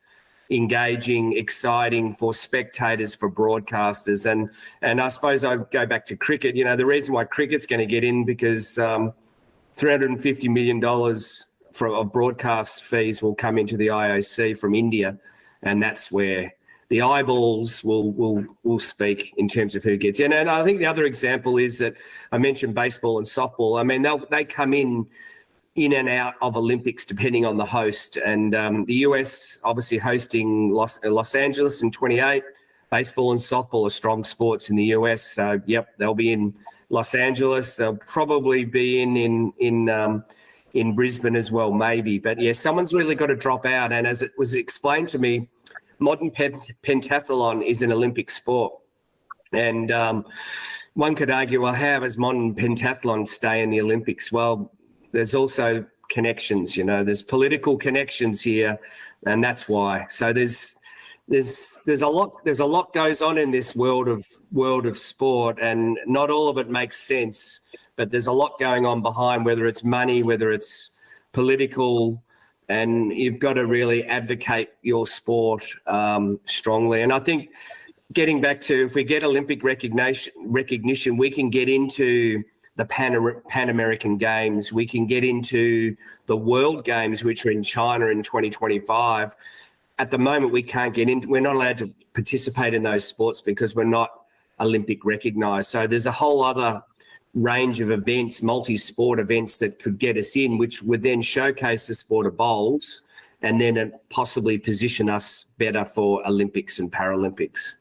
engaging, exciting for spectators, for broadcasters, and I suppose I go back to cricket. The reason why cricket's going to get in because $350 million of broadcast fees will come into the IOC from India. And that's where the eyeballs will speak in terms of who gets in. And I think the other example is that I mentioned baseball and softball. I mean, they come in and out of Olympics depending on the host. And the US obviously hosting Los Angeles in 28. Baseball and softball are strong sports in the US. So, yep, they'll be in Los Angeles. They'll probably be in Brisbane as well, maybe. But yeah, someone's really got to drop out. And as it was explained to me, modern pentathlon is an Olympic sport. And one could argue, well, how does modern pentathlon stay in the Olympics? Well, there's also connections, there's political connections here, and that's why. So there's a lot goes on in this world of sport, and not all of it makes sense. But there's a lot going on behind, whether it's money, whether it's political, and you've got to really advocate your sport strongly. And I think getting back to, if we get Olympic recognition, we can get into the Pan American Games. We can get into the World Games, which are in China in 2025. At the moment, we can't get in. We're not allowed to participate in those sports because we're not Olympic recognised. So there's a whole other range of events, multi-sport events that could get us in, which would then showcase the sport of bowls and then possibly position us better for Olympics and Paralympics.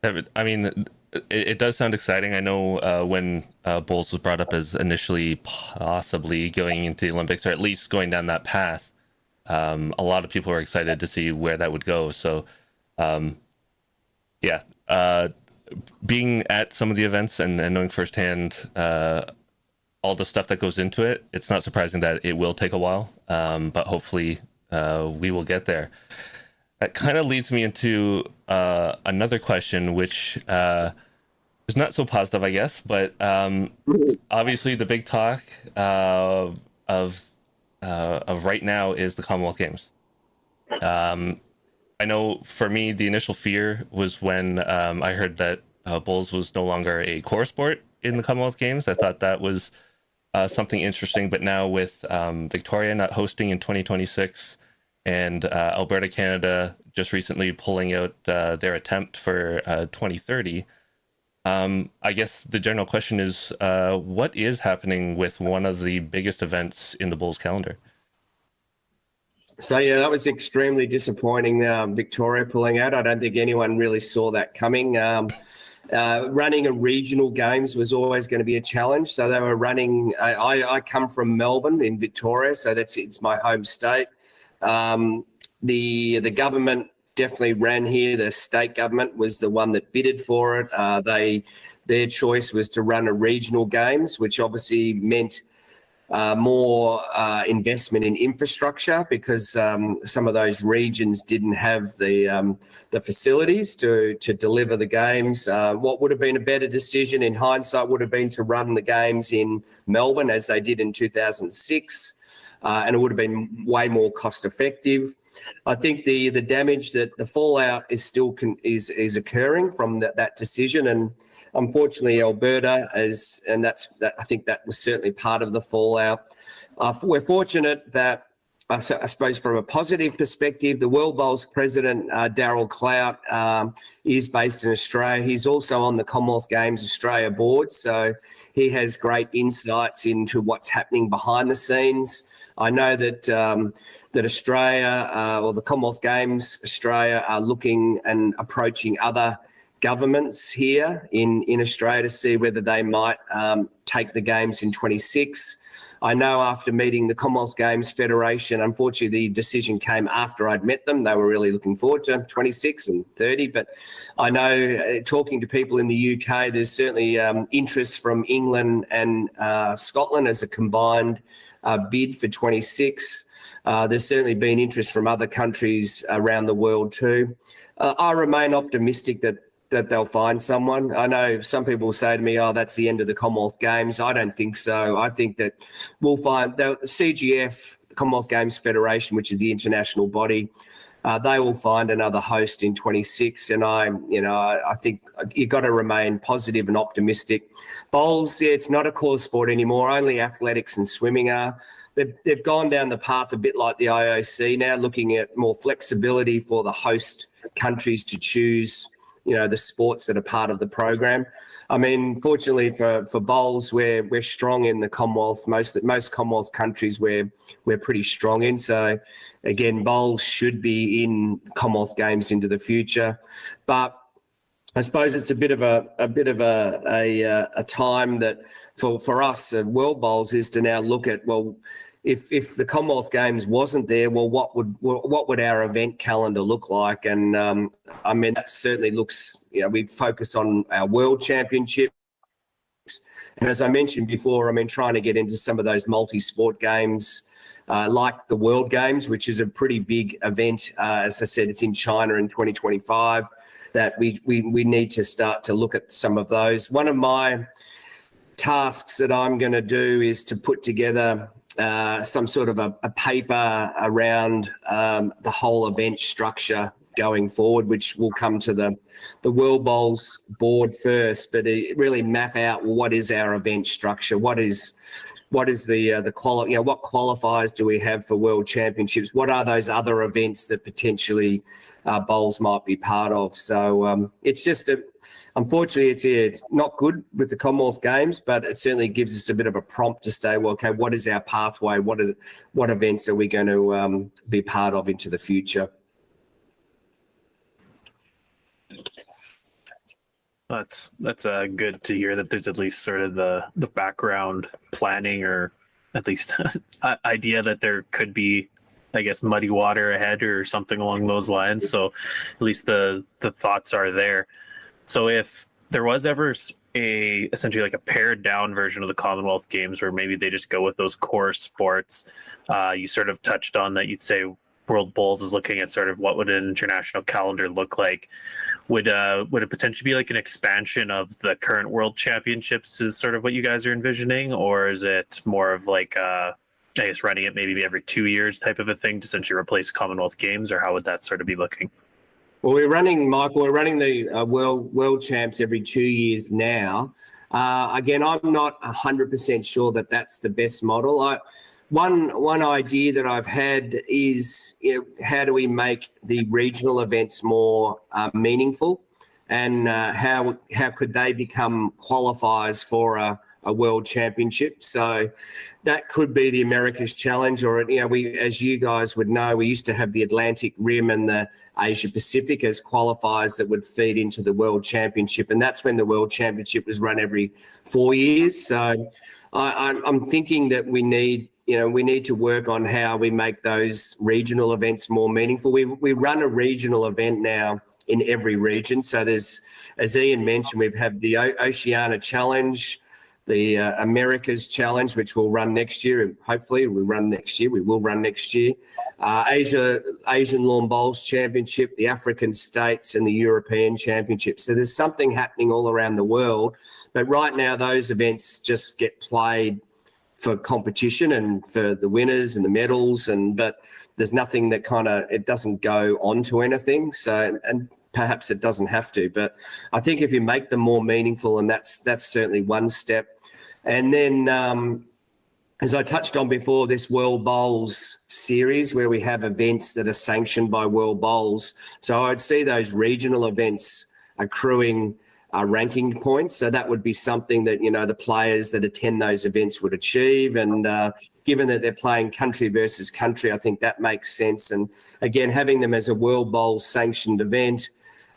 I mean, it does sound exciting. I know when bowls was brought up as initially possibly going into the Olympics, or at least going down that path, a lot of people were excited to see where that would go. So, yeah. Being at some of the events and knowing firsthand all the stuff that goes into it, it's not surprising that it will take a while, but hopefully we will get there. That kind of leads me into another question, which is not so positive, I guess, but obviously the big talk of right now is the Commonwealth Games. I know for me, the initial fear was when I heard that bowls was no longer a core sport in the Commonwealth Games. I thought that was something interesting. But now with Victoria not hosting in 2026 and Alberta, Canada just recently pulling out their attempt for 2030, I guess the general question is, what is happening with one of the biggest events in the bowls calendar? So, yeah, that was extremely disappointing, Victoria pulling out. I don't think anyone really saw that coming. Running a regional games was always going to be a challenge. So they were running, I come from Melbourne in Victoria, so it's my home state. The government definitely ran here. The state government was the one that bidded for it. Their choice was to run a regional games, which obviously meant more investment in infrastructure because some of those regions didn't have the facilities to deliver the games. What would have been a better decision in hindsight would have been to run the games in Melbourne as they did in 2006, and it would have been way more cost effective. I think the damage, that the fallout is still is occurring from that decision, and unfortunately Alberta I think that was certainly part of the fallout. We're fortunate that I suppose from a positive perspective, the World Bowls president, Darryl Clout, is based in Australia. He's also on the Commonwealth Games Australia board, so he has great insights into what's happening behind the scenes. I know that that Australia or the Commonwealth Games Australia are looking and approaching other governments here in Australia to see whether they might take the Games in 26. I know after meeting the Commonwealth Games Federation, unfortunately the decision came after I'd met them. They were really looking forward to 26 and 30, but I know talking to people in the UK, there's certainly interest from England and Scotland as a combined bid for 26. There's certainly been interest from other countries around the world too. I remain optimistic that they'll find someone. I know some people will say to me, oh, that's the end of the Commonwealth Games. I don't think so. I think that we'll find the CGF, the Commonwealth Games Federation, which is the international body, they will find another host in 26. And I think you've got to remain positive and optimistic. Bowls, yeah, it's not a core sport anymore. Only athletics and swimming are. They've gone down the path a bit like the IOC now, looking at more flexibility for the host countries to choose the sports that are part of the program. I mean, fortunately for bowls, we're strong in the Commonwealth. Most Commonwealth countries we're pretty strong in. So again, bowls should be in Commonwealth Games into the future. But I suppose it's a bit of a time that for us at World Bowls is to now look at, well, if the Commonwealth Games wasn't there, well, what would our event calendar look like? And I mean, that certainly looks, we focus on our World Championships. And as I mentioned before, I mean, trying to get into some of those multi-sport games like the World Games, which is a pretty big event. As I said, it's in China in 2025, that we need to start to look at some of those. One of my tasks that I'm going to do is to put together some sort of a paper around the whole event structure going forward, which will come to the World Bowls board first, but it really map out what is our event structure, what is the quality, what qualifiers do we have for World Championships, what are those other events that potentially bowls might be part of. So it's just unfortunately, it's not good with the Commonwealth Games, but it certainly gives us a bit of a prompt to say, well, okay, what is our pathway? What events are we going to be part of into the future? That's good to hear that there's at least sort of the background planning, or at least idea that there could be, I guess, muddy water ahead or something along those lines. So at least the thoughts are there. So if there was ever essentially like a pared down version of the Commonwealth Games where maybe they just go with those core sports, you sort of touched on that, you'd say World Bowls is looking at sort of what would an international calendar look like. Would it potentially be like an expansion of the current World Championships is sort of what you guys are envisioning? Or is it more of like, I guess, running it maybe every 2 years type of a thing to essentially replace Commonwealth Games? Or how would that sort of be looking? Well, we're running the World Champs every 2 years now. Again, I'm not 100% sure that that's the best model. One idea that I've had is, how do we make the regional events more meaningful, and how could they become qualifiers for a World Championship? So that could be the America's Challenge, or we, as you guys would know, we used to have the Atlantic Rim and the Asia Pacific as qualifiers that would feed into the World Championship, and that's when the World Championship was run every 4 years. So I'm thinking that we need to work on how we make those regional events more meaningful. We run a regional event now in every region. So there's, as Ian mentioned, we've had the Oceania Challenge, the Americas Challenge, which will run next year. Hopefully we will run next year. Asian Lawn Bowls Championship, the African States, and the European Championship. So there's something happening all around the world. But right now those events just get played for competition and for the winners and the medals, but there's nothing that it doesn't go on to anything. So, and perhaps it doesn't have to, but I think if you make them more meaningful, and that's certainly one step. And then as I touched on before, this World Bowls series where we have events that are sanctioned by World Bowls. So I'd see those regional events accruing ranking points. So that would be something that, the players that attend those events would achieve. And given that they're playing country versus country, I think that makes sense. And again, having them as a World Bowls sanctioned event,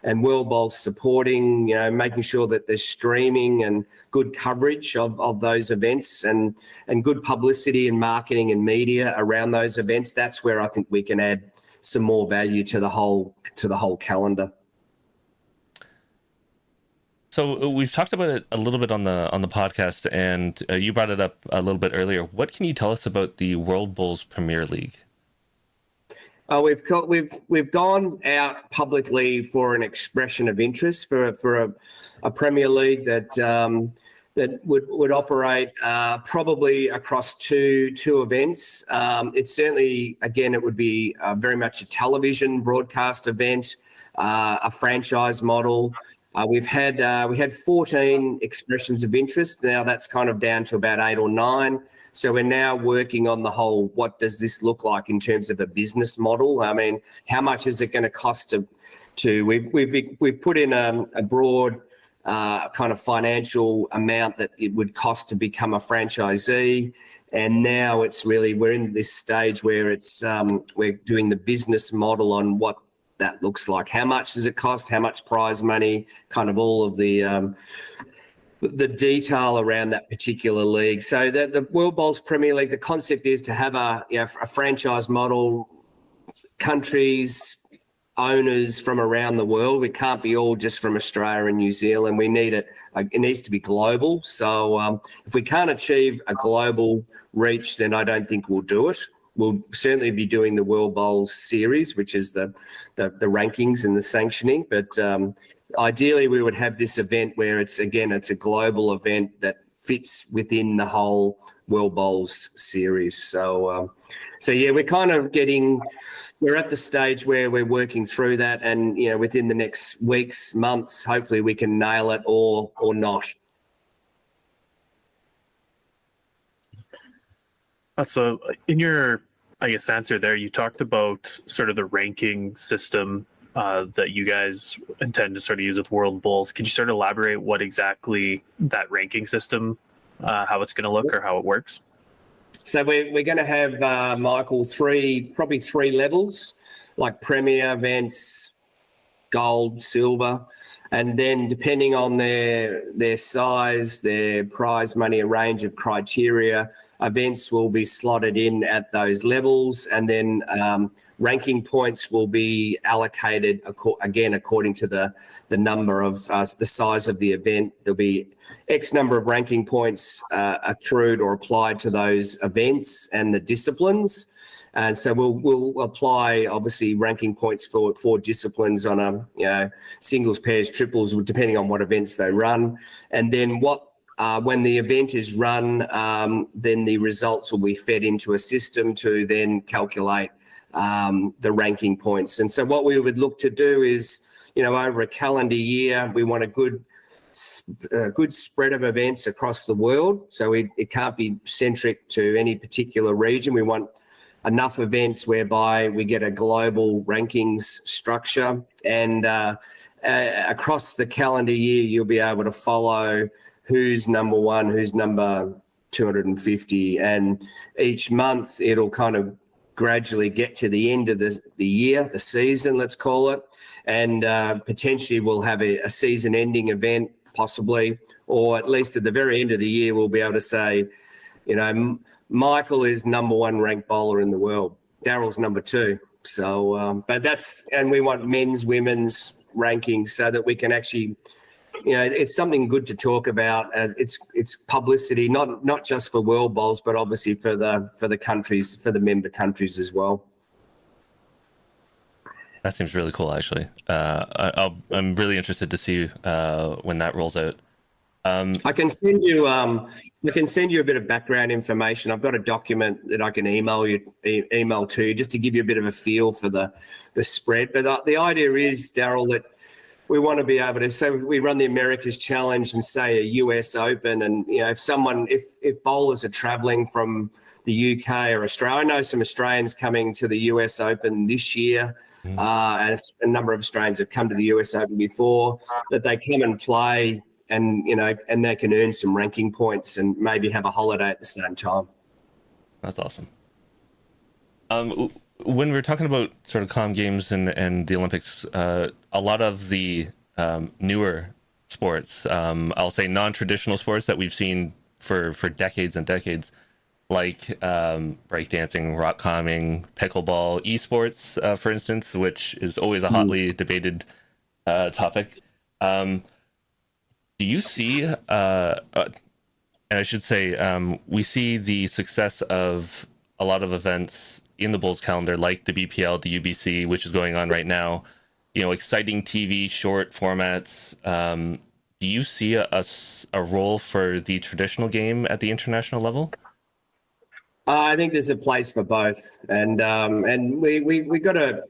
and World Bowl supporting, making sure that there's streaming and good coverage of those events and good publicity and marketing and media around those events. That's where I think we can add some more value to the whole calendar. So we've talked about it a little bit on the podcast, and you brought it up a little bit earlier. What can you tell us about the World Bowls Premier League? We've gone out publicly for an expression of interest for a Premier League that would operate probably across two events. It's certainly, again, it would be very much a television broadcast event, a franchise model. We had 14 expressions of interest. Now that's kind of down to about 8 or 9. So we're now working on the whole, what does this look like in terms of a business model? I mean, how much is it going to cost to we've put in a broad kind of financial amount that it would cost to become a franchisee. And now we're in this stage where we're doing the business model on what that looks like. How much does it cost? How much prize money? Kind of all of the detail around that particular league. So the World Bowls Premier League, the concept is to have a franchise model, countries, owners from around the world. We can't be all just from Australia and New Zealand. We need it. It needs to be global. So if we can't achieve a global reach, then I don't think we'll do it. We'll certainly be doing the World Bowls series, which is the rankings and the sanctioning. But ideally, we would have this event where it's a global event that fits within the whole World Bowls series. So yeah, we're kind of we're at the stage where we're working through that, and within the next weeks, months, hopefully we can nail it or not. So in your, answer there, you talked about sort of the ranking system that you guys intend to sort of use with World Bowls. Could you sort of elaborate what exactly that ranking system, how it's going to look or how it works? So we're going to have, Michael, probably three levels, like Premier events, Gold, Silver, and then depending on their size, their prize money, a range of criteria, events will be slotted in at those levels, and then ranking points will be allocated again according to the number of the size of the event. There'll be X number of ranking points accrued or applied to those events and the disciplines. And so we'll apply obviously ranking points for disciplines on a singles, pairs, triples, depending on what events they run. And then when the event is run, then the results will be fed into a system to then calculate the ranking points. And so what we would look to do is, over a calendar year, we want a good spread of events across the world. So it can't be centric to any particular region. We want enough events whereby we get a global rankings structure, and across the calendar year, you'll be able to follow who's number 1, who's number 250, and each month it'll kind of gradually get to the end of the year, the season, let's call it, and potentially we'll have a season-ending event, possibly, or at least at the very end of the year, we'll be able to say, Michael is number 1 ranked bowler in the world. Darryl's number 2. So, and we want men's, women's rankings so that we can actually, it's something good to talk about. It's publicity, not just for World Bowls, but obviously for the countries, for the member countries as well. That seems really cool, actually. I'm really interested to see when that rolls out. I can send you a bit of background information. I've got a document that I can email to you just to give you a bit of a feel for the spread. But the idea is, Darryl, that we want to be able to, so we run the America's Challenge and say a US Open, and if bowlers are traveling from the UK or Australia, I know some Australians coming to the US Open this year, and a number of Australians have come to the US Open before, that they come and play, and and they can earn some ranking points and maybe have a holiday at the same time. That's awesome. When we're talking about sort of comm games and the Olympics, a lot of the newer sports, I'll say non-traditional sports that we've seen for decades and decades, like breakdancing, rock climbing, pickleball, esports, for instance, which is always a hotly debated topic. Do you see, and I should say, we see the success of a lot of events in the Bulls calendar, like the BPL, the UBC, which is going on right now, exciting TV, short formats. Do you see a role for the traditional game at the international level? I think there's a place for both, and we got to,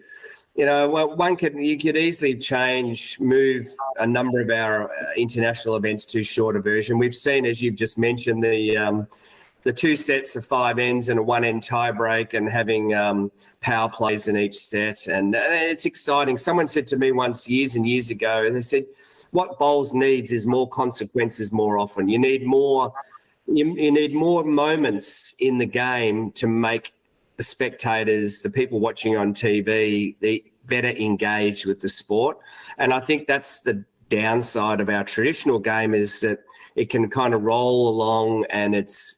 you could easily move a number of our international events to shorter version. We've seen, as you've just mentioned, the 2 sets of 5 ends and a 1 end tie break, and having power plays in each set, and it's exciting. Someone said to me once, years and years ago, they said, what bowls needs is more consequences more often. You need more. You need more moments in the game to make the spectators, the people watching on TV, better engaged with the sport. And I think that's the downside of our traditional game, is that it can kind of roll along, and it's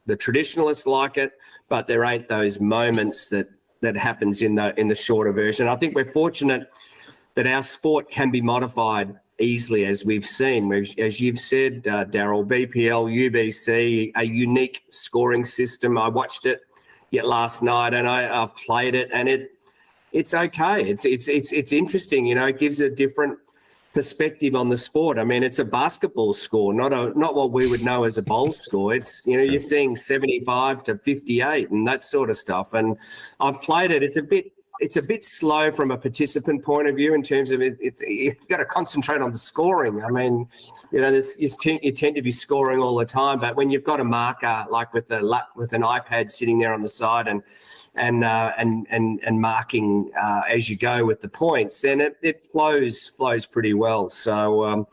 the traditionalists like it, but there ain't those moments that happens in the shorter version. I think we're fortunate that our sport can be modified easily, as we've seen. As you've said, Daryl, BPL, UBC, a unique scoring system. I watched it yet last night, and I've played it, and it's okay. It's interesting. It gives a different perspective on the sport. I mean, it's a basketball score, not what we would know as a bowl score. It's you're seeing 75 to 58 and that sort of stuff. And I've played it. It's a bit slow from a participant point of view in terms of it. You've got to concentrate on the scoring. I mean, you tend to be scoring all the time, but when you've got a marker like with an iPad sitting there on the side and marking as you go with the points, then it flows pretty well. So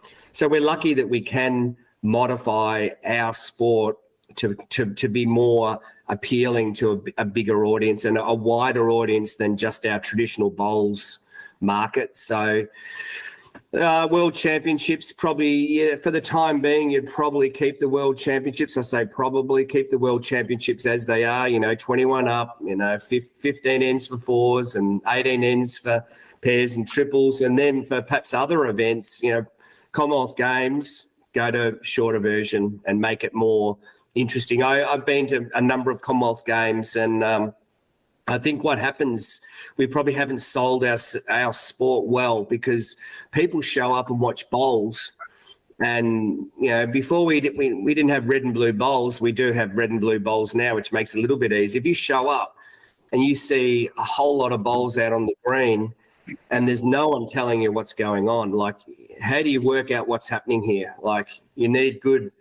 we're lucky that we can modify our sport to be more appealing to a bigger audience and a wider audience than just our traditional bowls market. So World Championships, probably, for the time being, you'd probably keep the World Championships. I say probably keep the World Championships as they are, 21 up, 15 ends for fours and 18 ends for pairs and triples. And then for perhaps other events, Commonwealth Games, go to shorter version and make it more interesting. I've been to a number of Commonwealth Games, and I think what happens, we probably haven't sold our sport well, because people show up and watch bowls, and before we didn't have red and blue bowls. We do have red and blue bowls now, which makes it a little bit easier. If you show up and you see a whole lot of bowls out on the green and there's no one telling you what's going on, like, how do you work out what's happening here? Like, you need good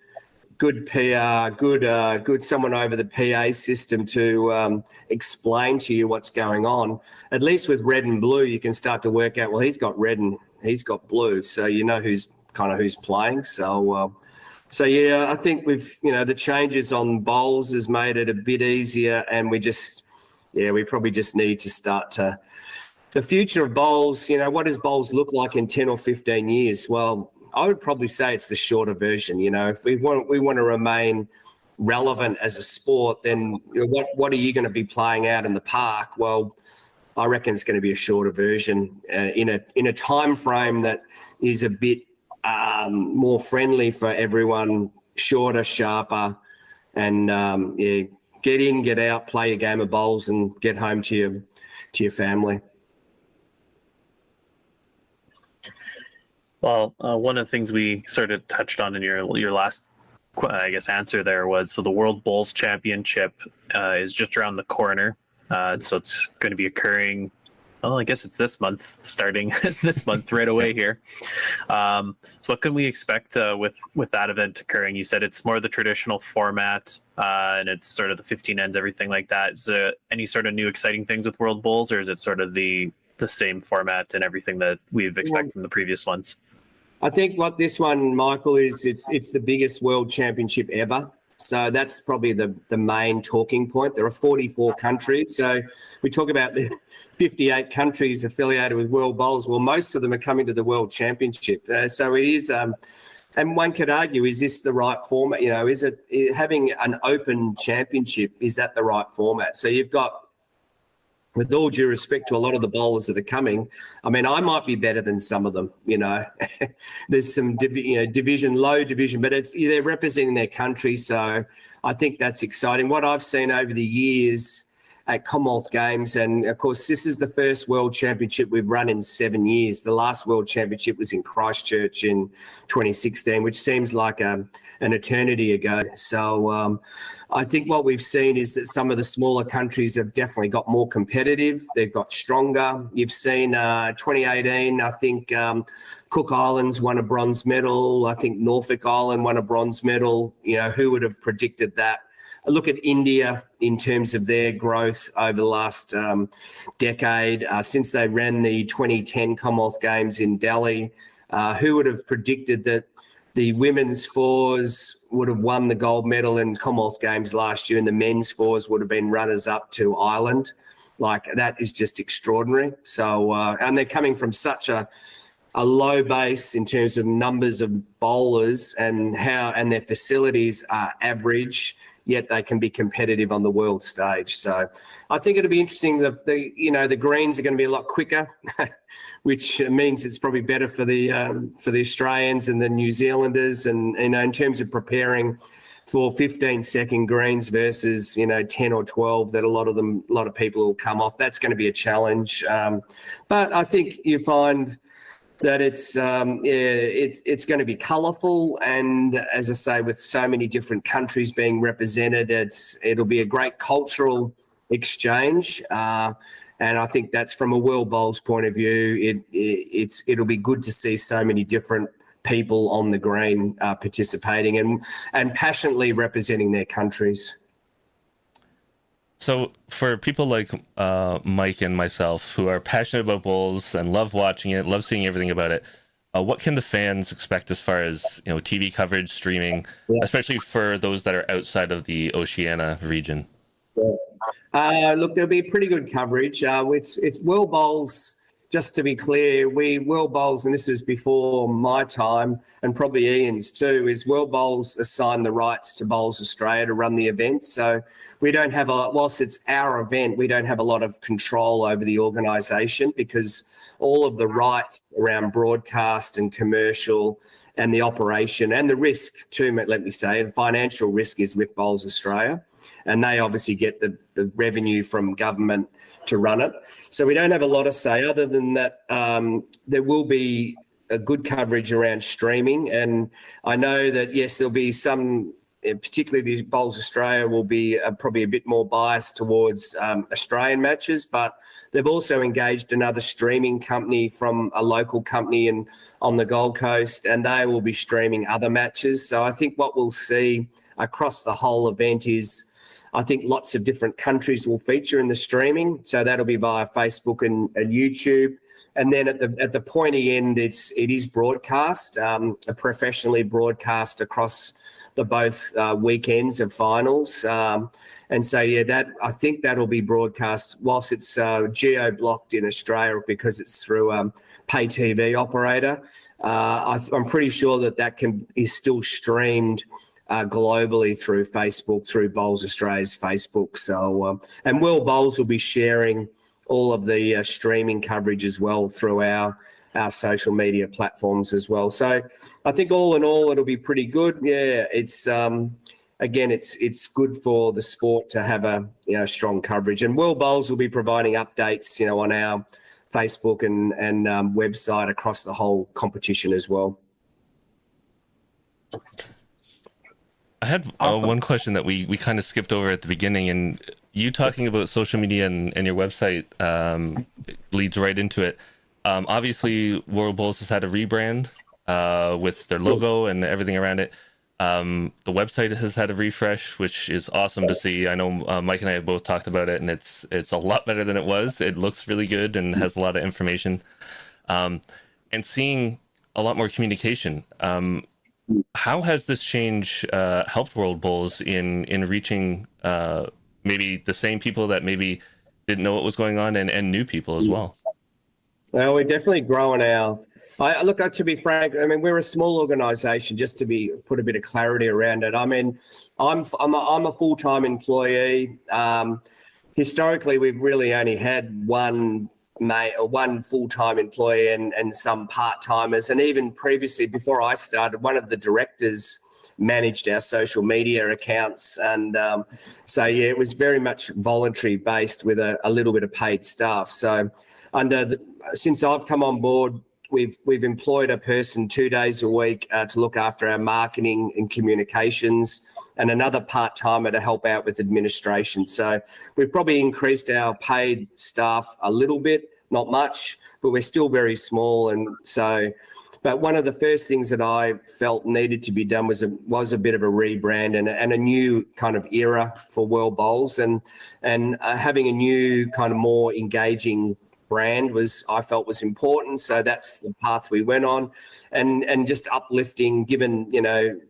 PR, good someone over the PA system to explain to you what's going on. At least with red and blue, you can start to work out, well, he's got red and he's got blue, so you know who's playing. So yeah, I think the changes on bowls has made it a bit easier, and we probably just need to start to. The future of bowls, what does bowls look like in 10 or 15 years? Well, I would probably say it's the shorter version. If we want to remain relevant as a sport, then what are you going to be playing out in the park? Well, I reckon it's going to be a shorter version in a time frame that is a bit more friendly for everyone, shorter, sharper, and get in, get out, play a game of bowls, and get home to your family. Well, one of the things we sort of touched on in your last, answer there was, so the World Bowls Championship is just around the corner. So it's going to be occurring Well, I guess it's this month, starting this month right away here. So what can we expect with that event occurring? You said it's more the traditional format, and it's sort of the 15 ends, everything like that. Is there any sort of new exciting things with World Bowls, or is it sort of the same format and everything that we've expected from the previous ones? I think what this one, Michael, is it's the biggest world championship ever. So that's probably the main talking point. There are 44 countries. So we talk about the 58 countries affiliated with World Bowls. Well, most of them are coming to the World Championship. So it is, and one could argue, is this the right format? You know, is it having an open championship? Is that the right format? So you've got, with all due respect to a lot of the bowlers that are coming, I mean, I might be better than some of them, you know. There's some division, low division, but they're representing their country. So I think that's exciting. What I've seen over the years at Commonwealth Games, and of course, this is the first World Championship we've run in 7 years. The last World Championship was in Christchurch in 2016, which seems like an eternity ago. So I think what we've seen is that some of the smaller countries have definitely got more competitive. They've got stronger. You've seen 2018, I think Cook Islands won a bronze medal. I think Norfolk Island won a bronze medal. You know, who would have predicted that? Look at India in terms of their growth over the last decade. Since they ran the 2010 Commonwealth Games in Delhi, who would have predicted that the women's fours would have won the gold medal in Commonwealth Games last year and the men's fours would have been runners-up to Ireland? Like, that is just extraordinary. So, and they're coming from such a low base in terms of numbers of bowlers and their facilities are average, yet they can be competitive on the world stage. So I think it'll be interesting. The greens are going to be a lot quicker, which means it's probably better for the Australians and the New Zealanders. And, you know, in terms of preparing for 15-second greens versus, 10 or 12 that a lot of people will come off, that's going to be a challenge. But I think you find that it's going to be colourful, and as I say, with so many different countries being represented, it'll be a great cultural exchange, and I think that's, from a World Bowls point of view, it'll be good to see so many different people on the green participating and passionately representing their countries. So for people like Mike and myself who are passionate about bowls and love watching it, love seeing everything about it, what can the fans expect as far as TV coverage, streaming, especially for those that are outside of the Oceania region? Look, there'll be pretty good coverage. It's World Bowls. Just to be clear, World Bowls, and this is before my time and probably Ian's too, is World Bowls assigned the rights to Bowls Australia to run the event. So we don't have whilst it's our event, we don't have a lot of control over the organisation, because all of the rights around broadcast and commercial and the operation and the risk too, let me say, and financial risk is with Bowls Australia. And they obviously get the revenue from government to run it. So we don't have a lot to say other than that there will be a good coverage around streaming. And I know that, yes, there'll be some, particularly the Bowls Australia will be probably a bit more biased towards Australian matches, but they've also engaged another streaming company from a local company on the Gold Coast, and they will be streaming other matches. So I think what we'll see across the whole event is, I think lots of different countries will feature in the streaming. So that'll be via Facebook and YouTube. And then at the pointy end, it is broadcast, professionally broadcast across the both weekends of finals. And so, I think that'll be broadcast whilst it's geo-blocked in Australia because it's through a pay TV operator. I'm pretty sure that is still streamed globally through Facebook, through Bowls Australia's Facebook. So, and World Bowls will be sharing all of the streaming coverage as well through our social media platforms as well. So I think all in all, it'll be pretty good. Yeah, it's again, it's good for the sport to have a strong coverage. And World Bowls will be providing updates, on our Facebook and website across the whole competition as well. I had one question that we kind of skipped over at the beginning, and you talking about social media and your website leads right into it. Obviously, World Bowls has had a rebrand with their logo and everything around it. The website has had a refresh, which is awesome to see. I know Mike and I have both talked about it, and it's a lot better than it was. It looks really good and has a lot of information. And seeing a lot more communication. How has this change helped World Bowls in reaching maybe the same people that maybe didn't know what was going on and new people as well? Well, we're definitely growing our. Look, to be frank, I mean, we're a small organisation. Just to put a bit of clarity around it. I mean, I'm a full-time employee. Historically, we've really only had one full-time employee and some part-timers. And even previously, before I started, one of the directors managed our social media accounts. And so, yeah, it was very much voluntary based with a little bit of paid staff. So since I've come on board, we've employed a person 2 days a week to look after our marketing and communications, and another part-timer to help out with administration. So we've probably increased our paid staff a little bit, not much, but we're still very small. And so, but one of the first things that I felt needed to be done was a bit of a rebrand and a new kind of era for World Bowls, and having a new kind of more engaging brand I felt was important. So that's the path we went on, and just uplifting, given,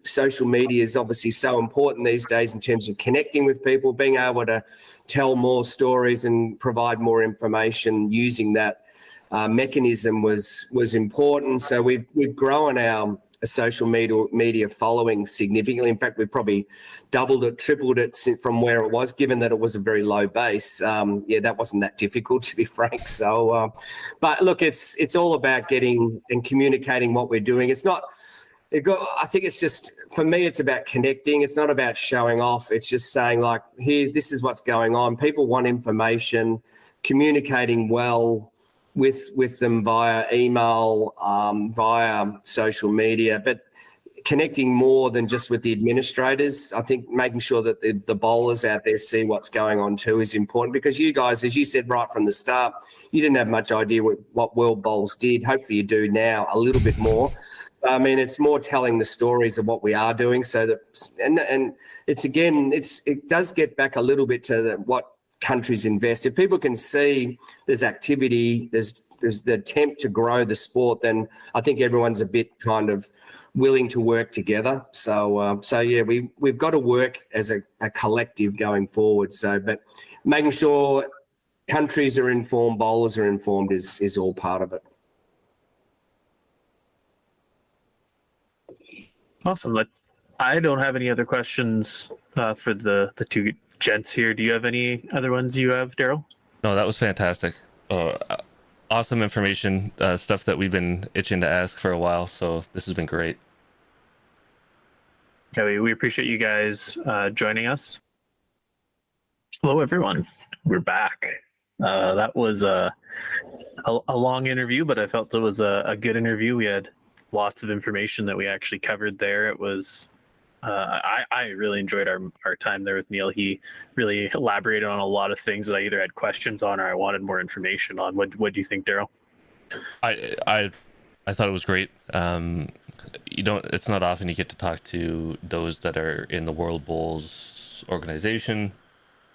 social media is obviously so important these days in terms of connecting with people, being able to tell more stories and provide more information using that mechanism was important. So we've grown our social media following significantly. In fact, we've probably doubled it, tripled it from where it was, given that it was a very low base. That wasn't that difficult, to be frank. So, but look, it's all about getting and communicating what we're doing. I think it's just, for me, it's about connecting. It's not about showing off. It's just saying, like, this is what's going on. People want information, communicating well with them via email, via social media, but connecting more than just with the administrators. I think making sure that the bowlers out there see what's going on too is important, because you guys, as you said right from the start, you didn't have much idea what World Bowls did. Hopefully you do now a little bit more. I mean, it's more telling the stories of what we are doing, so that, and it does get back a little bit to what countries invest. If people can see there's activity, there's the attempt to grow the sport, then I think everyone's a bit kind of willing to work together. So yeah, we've got to work as a collective going forward. So, but making sure countries are informed, bowlers are informed is all part of it. Awesome. I don't have any other questions for the two gents here. Do you have any other ones you have, Daryl? No, that was fantastic. Awesome information, stuff that we've been itching to ask for a while. So this has been great. Yeah, we appreciate you guys joining us. Hello, everyone. We're back. That was a long interview, but I felt it was a good interview. We had lots of information that we actually covered there. It was I really enjoyed our time there with Neil. He really elaborated on a lot of things that I either had questions on or I wanted more information on. What do you think, Daryl? I thought it was great. It's not often you get to talk to those that are in the World Bowls organization.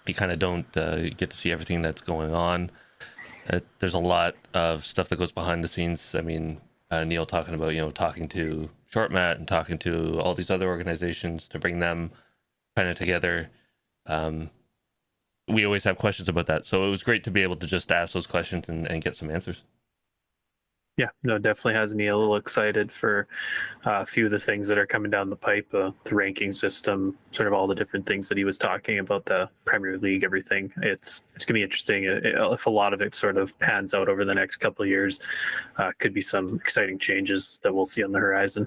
You kind of don't get to see everything that's going on. There's a lot of stuff that goes behind the scenes. I mean, Neil talking about, talking to Shortmat and talking to all these other organizations to bring them kind of together. We always have questions about that. So it was great to be able to just ask those questions and get some answers. Yeah, no, definitely has Neil a little excited for a few of the things that are coming down the pipe, the ranking system, sort of all the different things that he was talking about, the Premier League, everything. It's going to be interesting if a lot of it sort of pans out over the next couple of years. Could be some exciting changes that we'll see on the horizon.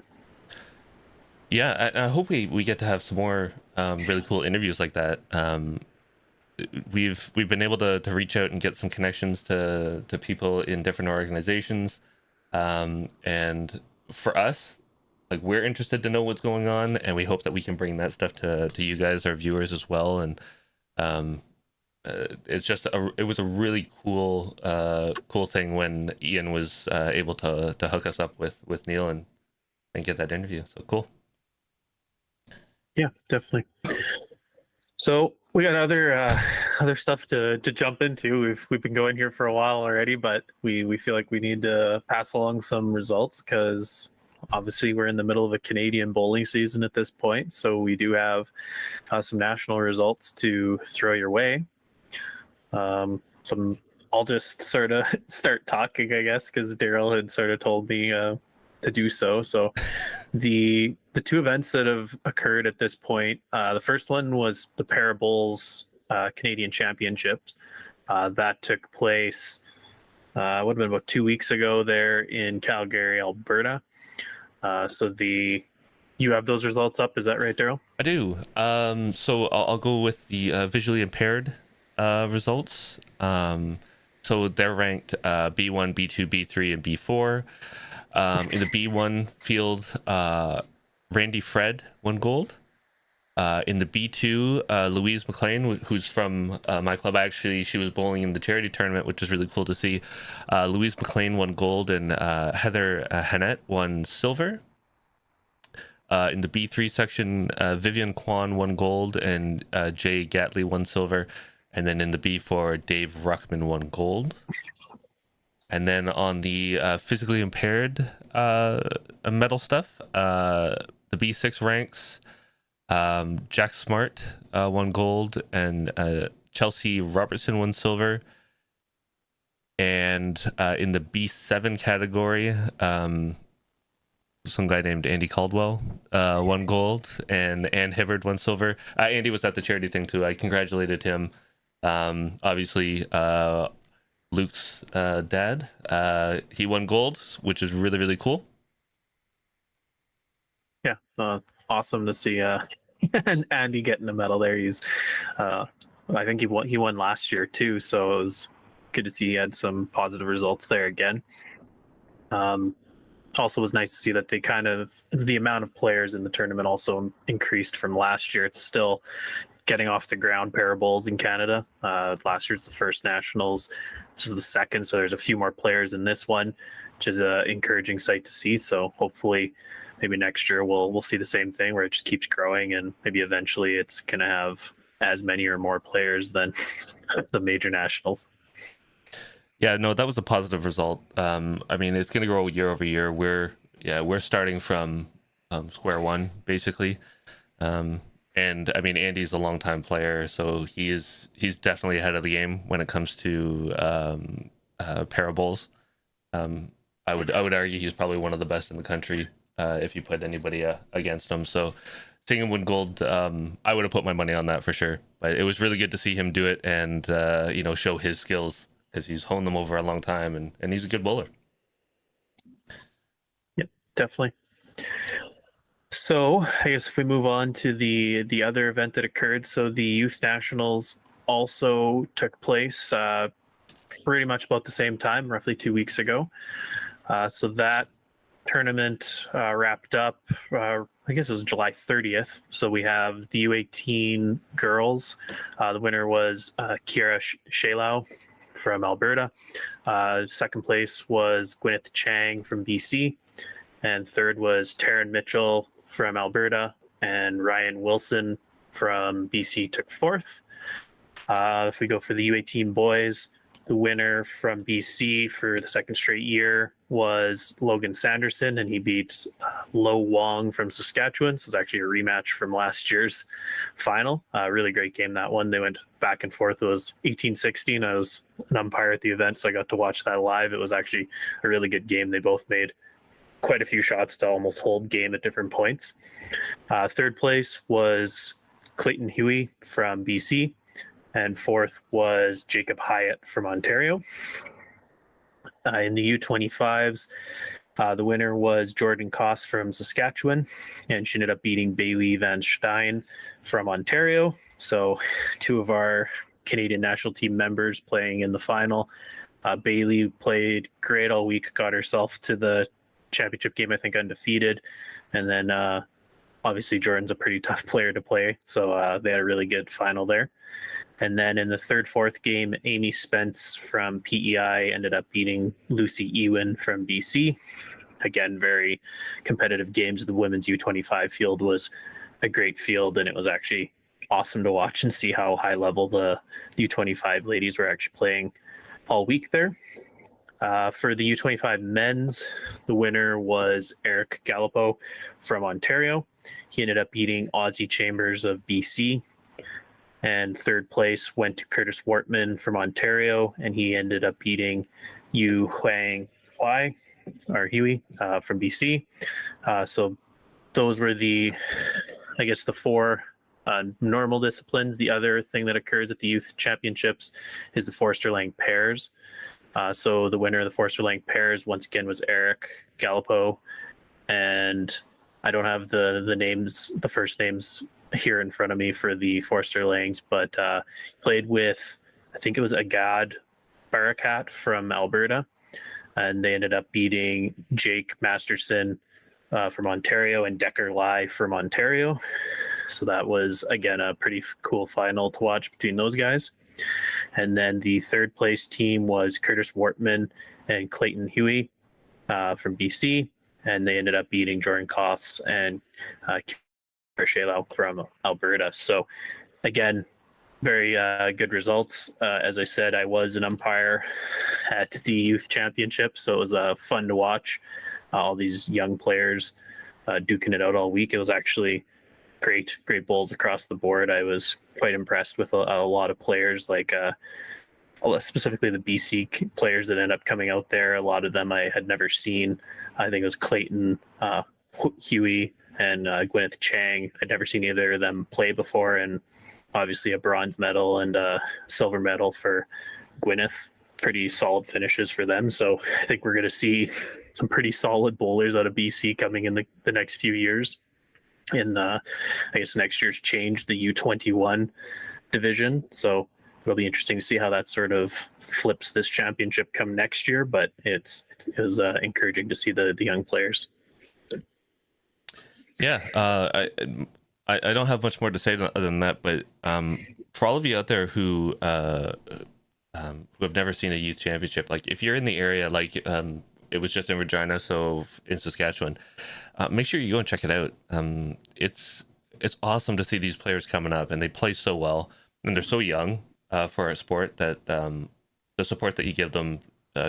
Yeah, I hope we get to have some more really cool interviews like that. We've been able to reach out and get some connections to people in different organizations. And for us, like, we're interested to know what's going on, and we hope that we can bring that stuff to you guys, our viewers, as well, and it was a really cool thing when Ian was able to hook us up with Neil and get that interview. So cool. Yeah, definitely. So we got other stuff to jump into. We've been going here for a while already, but we feel like we need to pass along some results because obviously we're in the middle of a Canadian bowling season at this point. So we do have some national results to throw your way. I'll just sort of start talking, I guess, because Daryl had sort of told me to do so. So the two events that have occurred at this point, the first one was the Parabowls Canadian Championships. That took place would have been about 2 weeks ago there in Calgary, Alberta. You have those results up, is that right, Daryl? I do. So I'll go with the visually impaired results. So they're ranked B1, B2, B3, and B4. In the B1 field, Randy Fred won gold. In the B2, Louise McLean, who's from my club, actually, she was bowling in the charity tournament, which is really cool to see. Louise McLean won gold, and Heather Hannett won silver. In the B3 section, Vivian Kwan won gold, and Jay Gatley won silver. And then in the B4, Dave Ruckman won gold. And then on the physically impaired medal stuff, the B6 ranks, Jack Smart won gold, and Chelsea Robertson won silver. And in the B7 category, some guy named Andy Caldwell won gold, and Ann Hibbard won silver. Andy was at the charity thing too. I congratulated him. Obviously, Luke's dad, he won gold, which is really, really cool. Yeah, awesome to see and Andy getting a medal there. He's I think he won last year too, so it was good to see he had some positive results there again. Also was nice to see that the amount of players in the tournament also increased from last year. It's still getting off the ground, Parabowls in Canada. Last year's the first nationals. This is the second, so there's a few more players in this one, which is an encouraging sight to see. So hopefully maybe next year we'll see the same thing where it just keeps growing, and maybe eventually it's going to have as many or more players than the major nationals. Yeah, no, that was a positive result. I mean, it's going to grow year over year. We're starting from square one, basically. And I mean, Andy's a longtime player, so he's definitely ahead of the game when it comes to Parabowls. I would argue he's probably one of the best in the country if you put anybody against him. So seeing him win gold, I would have put my money on that for sure. But it was really good to see him do it and show his skills, because he's honed them over a long time, and he's a good bowler. Yep, definitely. So I guess if we move on to the other event that occurred, so the Youth Nationals also took place pretty much about the same time, roughly 2 weeks ago. So that tournament wrapped up, I guess it was July 30th. So we have the U18 girls. The winner was Kiara Shalau from Alberta. Second place was Gwyneth Chang from BC. And third was Taryn Mitchell from Alberta, and Ryan Wilson from BC took fourth. If we go for the U18 boys, the winner from BC for the second straight year was Logan Sanderson, and he beat Lo Wong from Saskatchewan. So it's actually a rematch from last year's final. Really great game, that one. They went back and forth. It was 18-16. I was an umpire at the event, so I got to watch that live. It was actually a really good game. They both made quite a few shots to almost hold game at different points. Third place was Clayton Huey from BC, and fourth was Jacob Hyatt from Ontario. In the U25s, the winner was Jordan Koss from Saskatchewan, and she ended up beating Bailey Van Stein from Ontario. So two of our Canadian national team members playing in the final. Bailey played great all week, got herself to the championship game, I think, undefeated. And then obviously Jordan's a pretty tough player to play, so they had a really good final there. And then in the third, fourth game, Amy Spence from PEI ended up beating Lucy Ewan from BC. Again, very competitive games. The women's U25 field was a great field, and it was actually awesome to watch and see how high level the U25 ladies were actually playing all week there. For the U25 men's, the winner was Eric Gallipo from Ontario. He ended up beating Aussie Chambers of BC. And third place went to Curtis Wortman from Ontario, and he ended up beating Yu Huang Huai, or Huey, from BC. So those were the four normal disciplines. The other thing that occurs at the youth championships is the Forster Lang pairs. So the winner of the Forster Lang pairs once again was Eric Gallipo, and I don't have the names, the first names here in front of me for the Forster Langs, but played with, I think it was Agad Barakat from Alberta, and they ended up beating Jake Masterson from Ontario and Decker Lai from Ontario. So that was, again, a pretty cool final to watch between those guys. And then the third place team was Curtis Wortman and Clayton Huey from BC, and they ended up beating Jordan Koss and Shelau from Alberta. So again, very good results. As I said, I was an umpire at the youth championship, so it was fun to watch all these young players duking it out all week. It was actually great bowls across the board. I was quite impressed with a lot of players, like specifically the BC players that ended up coming out there. A lot of them I had never seen. I think it was Clayton Huey and Gwyneth Chang. I'd never seen either of them play before, and obviously a bronze medal and a silver medal for Gwyneth. Pretty solid finishes for them. So I think we're going to see some pretty solid bowlers out of BC coming in the next few years. In I guess next year's change, the U21 division. So it'll be interesting to see how that sort of flips this championship come next year. But it was encouraging to see the young players. Yeah, I don't have much more to say other than that, but for all of you out there who have never seen a youth championship, like if you're in the area, like it was just in Regina, so in Saskatchewan, make sure you go and check it out. It's awesome to see these players coming up, and they play so well, and they're so young for a sport that the support that you give them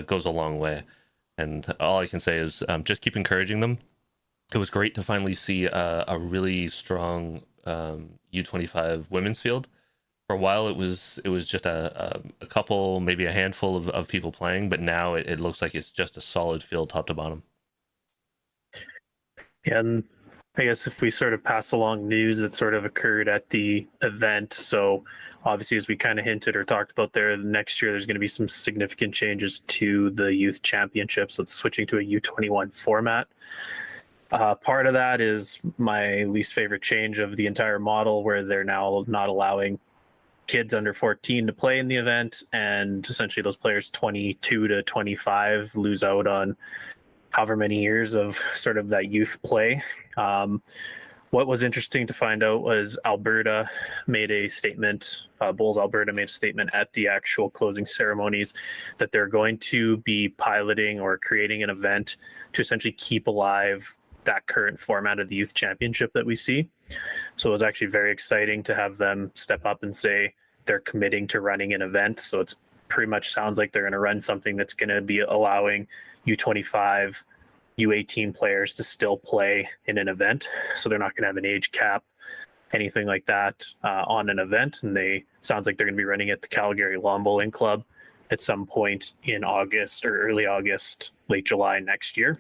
goes a long way. And all I can say is just keep encouraging them. It was great to finally see a really strong U25 women's field. For a while, it was just a couple, maybe a handful of people playing, but now it looks like it's just a solid field top to bottom. Yeah, and I guess if we sort of pass along news that sort of occurred at the event, so obviously as we kind of hinted or talked about there, next year there's going to be some significant changes to the youth championship, so it's switching to a U21 format. Part of that is my least favorite change of the entire model, where they're now not allowing kids under 14 to play in the event, and essentially those players 22 to 25 lose out on however many years of sort of that youth play. What was interesting to find out was Alberta made a statement, Bowls Alberta made a statement at the actual closing ceremonies that they're going to be piloting or creating an event to essentially keep alive that current format of the youth championship that we see. So it was actually very exciting to have them step up and say they're committing to running an event. So it's pretty much sounds like they're going to run something that's going to be allowing U25, U18 players to still play in an event. So they're not going to have an age cap, anything like that on an event. And they sounds like they're going to be running at the Calgary Lawn Bowling Club at some point in August or early August, late July next year.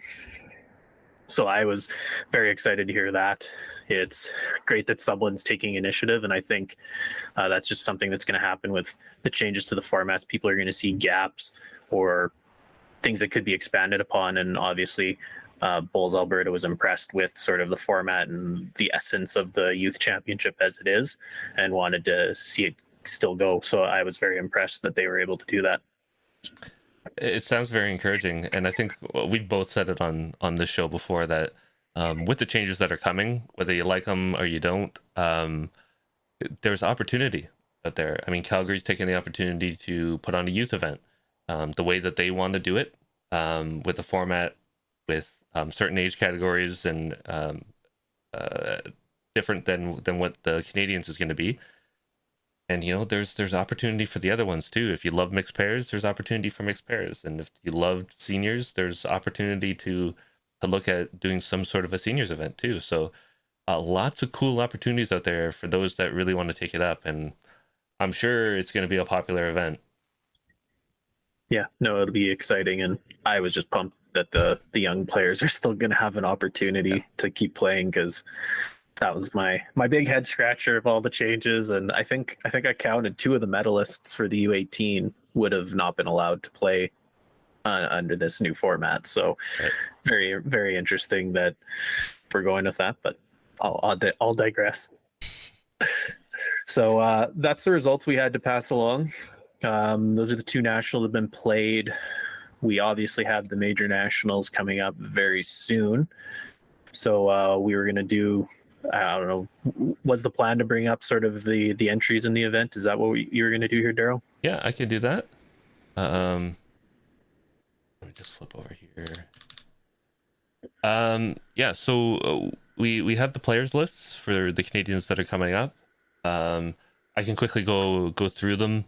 So I was very excited to hear that. It's great that someone's taking initiative, and I think that's just something that's going to happen with the changes to the formats. People are going to see gaps or things that could be expanded upon, and obviously Bowls Alberta was impressed with sort of the format and the essence of the youth championship as it is, and wanted to see it still go. So I was very impressed that they were able to do that. It sounds very encouraging, and I think we've both said it on this show before that with the changes that are coming, whether you like them or you don't, there's opportunity. out there. I mean, Calgary's taking the opportunity to put on a youth event the way that they want to do it, with a format with certain age categories and different than what the Canadians is going to be. And there's opportunity for the other ones too. If you love mixed pairs, there's opportunity for mixed pairs, and if you love seniors, there's opportunity to look at doing some sort of a seniors event too. So lots of cool opportunities out there for those that really want to take it up, and I'm sure it's going to be a popular event. Yeah, no, it'll be exciting, and I was just pumped that the young players are still going to have an opportunity to keep playing, because that was my big head scratcher of all the changes. And I think I counted 2 of the medalists for the U18 would have not been allowed to play under this new format. So very, very interesting that we're going with that, but I'll digress. So that's the results we had to pass along. Those are the 2 nationals that have been played. We obviously have the major nationals coming up very soon. So we were going to do, I don't know, was the plan to bring up sort of the entries in the event? Is that what you were going to do here, Daryl? Yeah, I can do that. Let me just flip over here. Yeah, so we have the players lists for the Canadians that are coming up. I can quickly go through them.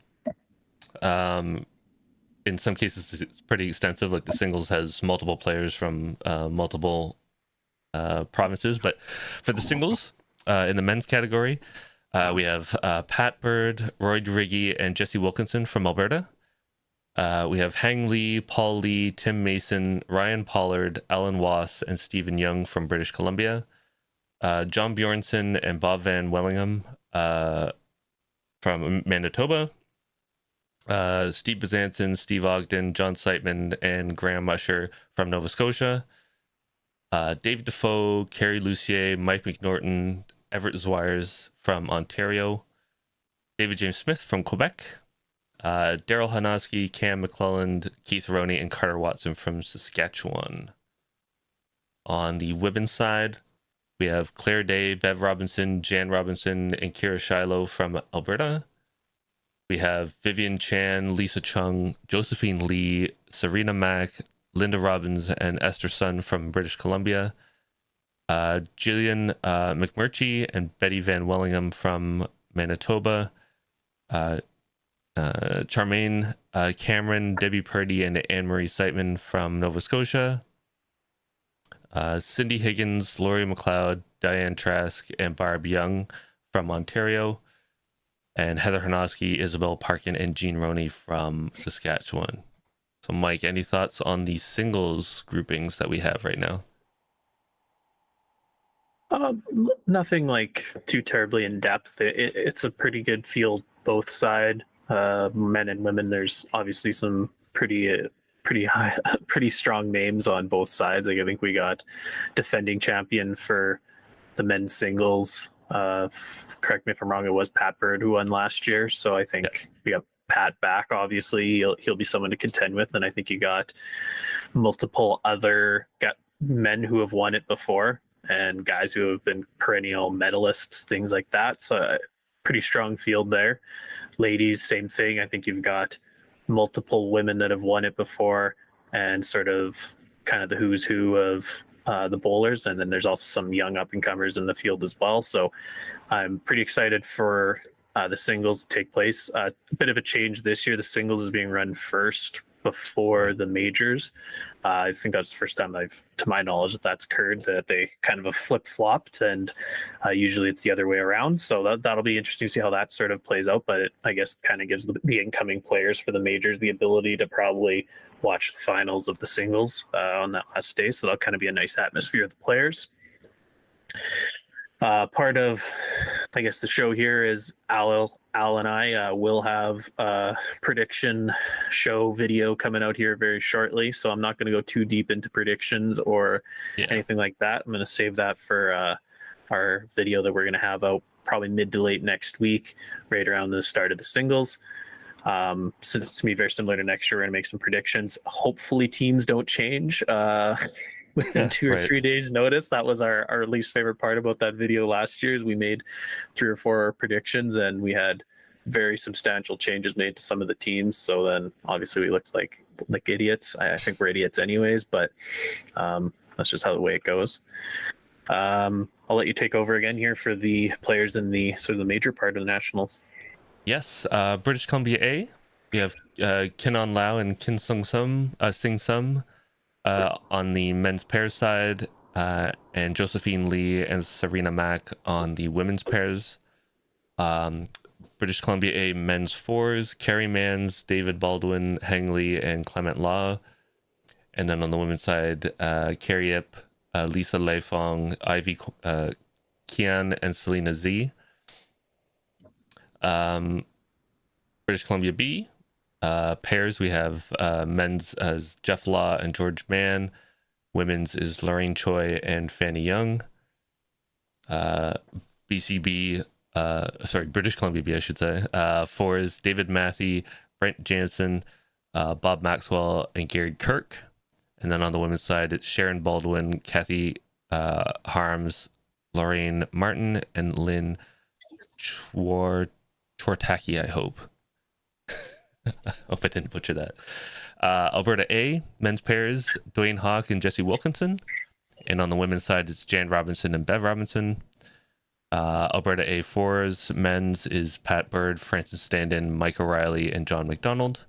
In some cases it's pretty extensive, like the singles has multiple players from multiple provinces, but for the singles in the men's category, we have Pat Bird, Roy DeRiggy, and Jesse Wilkinson from Alberta. We have Hang Lee, Paul Lee, Tim Mason, Ryan Pollard, Alan Wass, and Stephen Young from British Columbia. John Bjornson and Bob Van Wellingham from Manitoba. Steve Bezanson, Steve Ogden, John Seitman, and Graham Usher from Nova Scotia. Dave Defoe, Kerry Lucier, Mike McNorton, Everett Zwires from Ontario. David James Smith from Quebec. Daryl Hanoski, Cam McClelland, Keith Roney, and Carter Watson from Saskatchewan. On the women's side, we have Claire Day, Bev Robinson, Jan Robinson, and Kira Shiloh from Alberta. We have Vivian Chan, Lisa Chung, Josephine Lee, Serena Mack, Linda Robbins, and Esther Sun from British Columbia. Jillian McMurtry and Betty Van Wellingham from Manitoba. Charmaine Cameron, Debbie Purdy, and Anne-Marie Seitman from Nova Scotia. Cindy Higgins, Laurie McLeod, Diane Trask, and Barb Young from Ontario. And Heather Hanoski, Isabel Parkin, and Jean Roney from Saskatchewan. So, Mike, any thoughts on the singles groupings that we have right now? Nothing like too terribly in depth. It's a pretty good field both side, men and women. There's obviously some pretty high, pretty strong names on both sides. Like I think we got defending champion for the men's singles. Correct me if I'm wrong, it was Pat Bird who won last year. So I think we got Pat back. Obviously, he'll be someone to contend with, and I think you got multiple other men who have won it before, and guys who have been perennial medalists, things like that. So pretty strong field there. Ladies, same thing. I think you've got multiple women that have won it before, and sort of kind of the who's who of the bowlers, and then there's also some young up and comers in the field as well. So I'm pretty excited for the singles to take place. A bit of a change this year. The singles is being run first before the majors. I think that's the first time to my knowledge, that's occurred, that they kind of have flip-flopped, and usually it's the other way around. So that'll be interesting to see how that sort of plays out, but it, I guess, kind of gives the incoming players for the majors the ability to probably watch the finals of the singles on that last day. So that'll kind of be a nice atmosphere of the players. Part of, I guess, the show here is Al and I will have a prediction show video coming out here very shortly. So I'm not going to go too deep into predictions or anything like that. I'm going to save that for our video that we're going to have out probably mid to late next week, right around the start of the singles. Since it's going to be very similar to next year, we're going to make some predictions. Hopefully teams don't change within 2 or 3 days notice. That was our least favorite part about that video last year, is we made 3 or 4 predictions and we had very substantial changes made to some of the teams. So then obviously we looked like idiots. I think we're idiots anyways, but that's just how the way it goes. I'll let you take over again here for the players in the sort of the major part of the nationals. Yes, British Columbia A. We have Kinon Lau and Sing Sum on the men's pairs side, and Josephine Lee and Serena Mack on the women's pairs. British Columbia A men's fours, Carrie Mans, David Baldwin, Heng Lee, and Clement Law. And then on the women's side, Carrie Ip, Lisa Leifong, Ivy Kian, and Selena Z. British Columbia B pairs, we have men's as Jeff Law and George Mann. Women's is Lorraine Choi and Fanny Young. BCB, British Columbia B, I should say. Fours, David Matthey, Brent Jansen, Bob Maxwell, and Gary Kirk. And then on the women's side, it's Sharon Baldwin, Kathy Harms, Lorraine Martin, and Lynn Chortaki, I hope. I hope I didn't butcher that. Alberta A, men's pairs, Dwayne Hawk and Jesse Wilkinson. And on the women's side, it's Jan Robinson and Bev Robinson. Alberta A fours, men's is Pat Bird, Francis Standen, Mike O'Reilly, and John McDonald.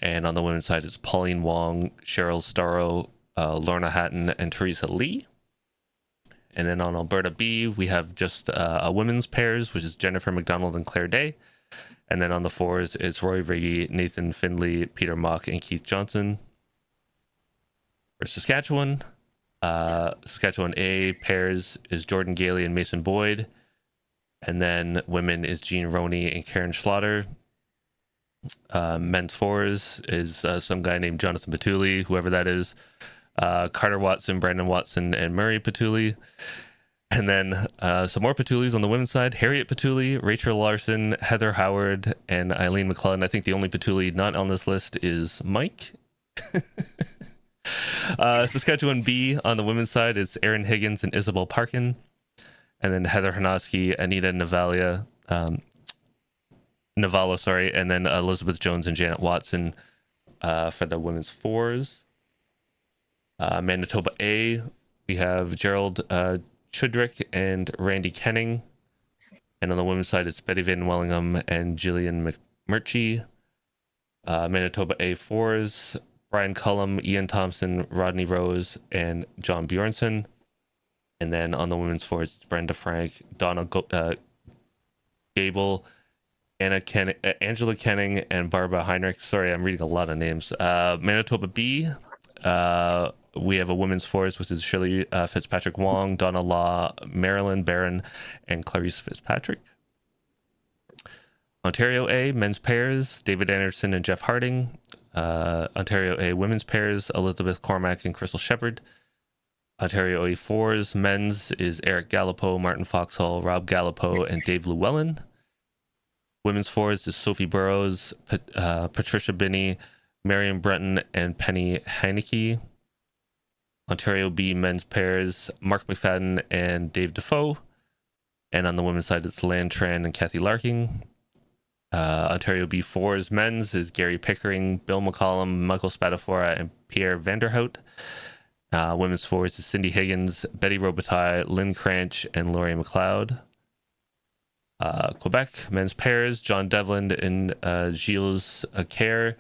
And on the women's side, it's Pauline Wong, Cheryl Starrow, Lorna Hatton, and Teresa Lee. And then on Alberta B, we have just a women's pairs, which is Jennifer McDonald and Claire Day. And then on the fours, it's Roy Vriggy, Nathan Findlay, Peter Mock, and Keith Johnson. For Saskatchewan, Saskatchewan A pairs is Jordan Gailey and Mason Boyd. And then women is Jean Roney and Karen Schlatter. Men's fours is some guy named Jonathan Patulli, whoever that is. Carter Watson, Brandon Watson, and Murray Patulli. And then some more Patullis on the women's side. Harriet Patulli, Rachel Larson, Heather Howard, and Eileen McClellan. I think the only Patulli not on this list is Mike. Saskatchewan B on the women's side, it's Erin Higgins and Isabel Parkin. And then Heather Hanaski, Anita Navala, and then Elizabeth Jones and Janet Watson for the women's fours. Manitoba A, we have Gerald Chudrick and Randy Kenning. And on the women's side, it's Betty Van Wellingham and Jillian McMurchie. Manitoba A fours, Brian Cullum, Ian Thompson, Rodney Rose, and John Bjornson. And then on the women's fours, it's Brenda Frank, Donna Gable, Angela Kenning, and Barbara Heinrich. Sorry, I'm reading a lot of names. Manitoba B, we have a women's fours, which is Shirley Fitzpatrick Wong, Donna Law, Marilyn Barron, and Clarice Fitzpatrick. Ontario A, men's pairs, David Anderson and Jeff Harding. Ontario A, women's pairs, Elizabeth Cormack and Crystal Shepard. Ontario A fours, men's is Eric Gallipo, Martin Foxhall, Rob Gallipo, and Dave Llewellyn. Women's fours is Sophie Burrows, Patricia Binney, Marion Breton, and Penny Heineke. Ontario B men's pairs, Mark McFadden and Dave Defoe. And on the women's side, it's Lan Tran and Kathy Larking. Ontario B fours men's is Gary Pickering, Bill McCollum, Michael Spadafora, and Pierre Vanderhout. Women's fours is Cindy Higgins, Betty Robitaille, Lynn Cranch, and Laurie McLeod. Quebec men's pairs, John Devlin and Gilles Kerr.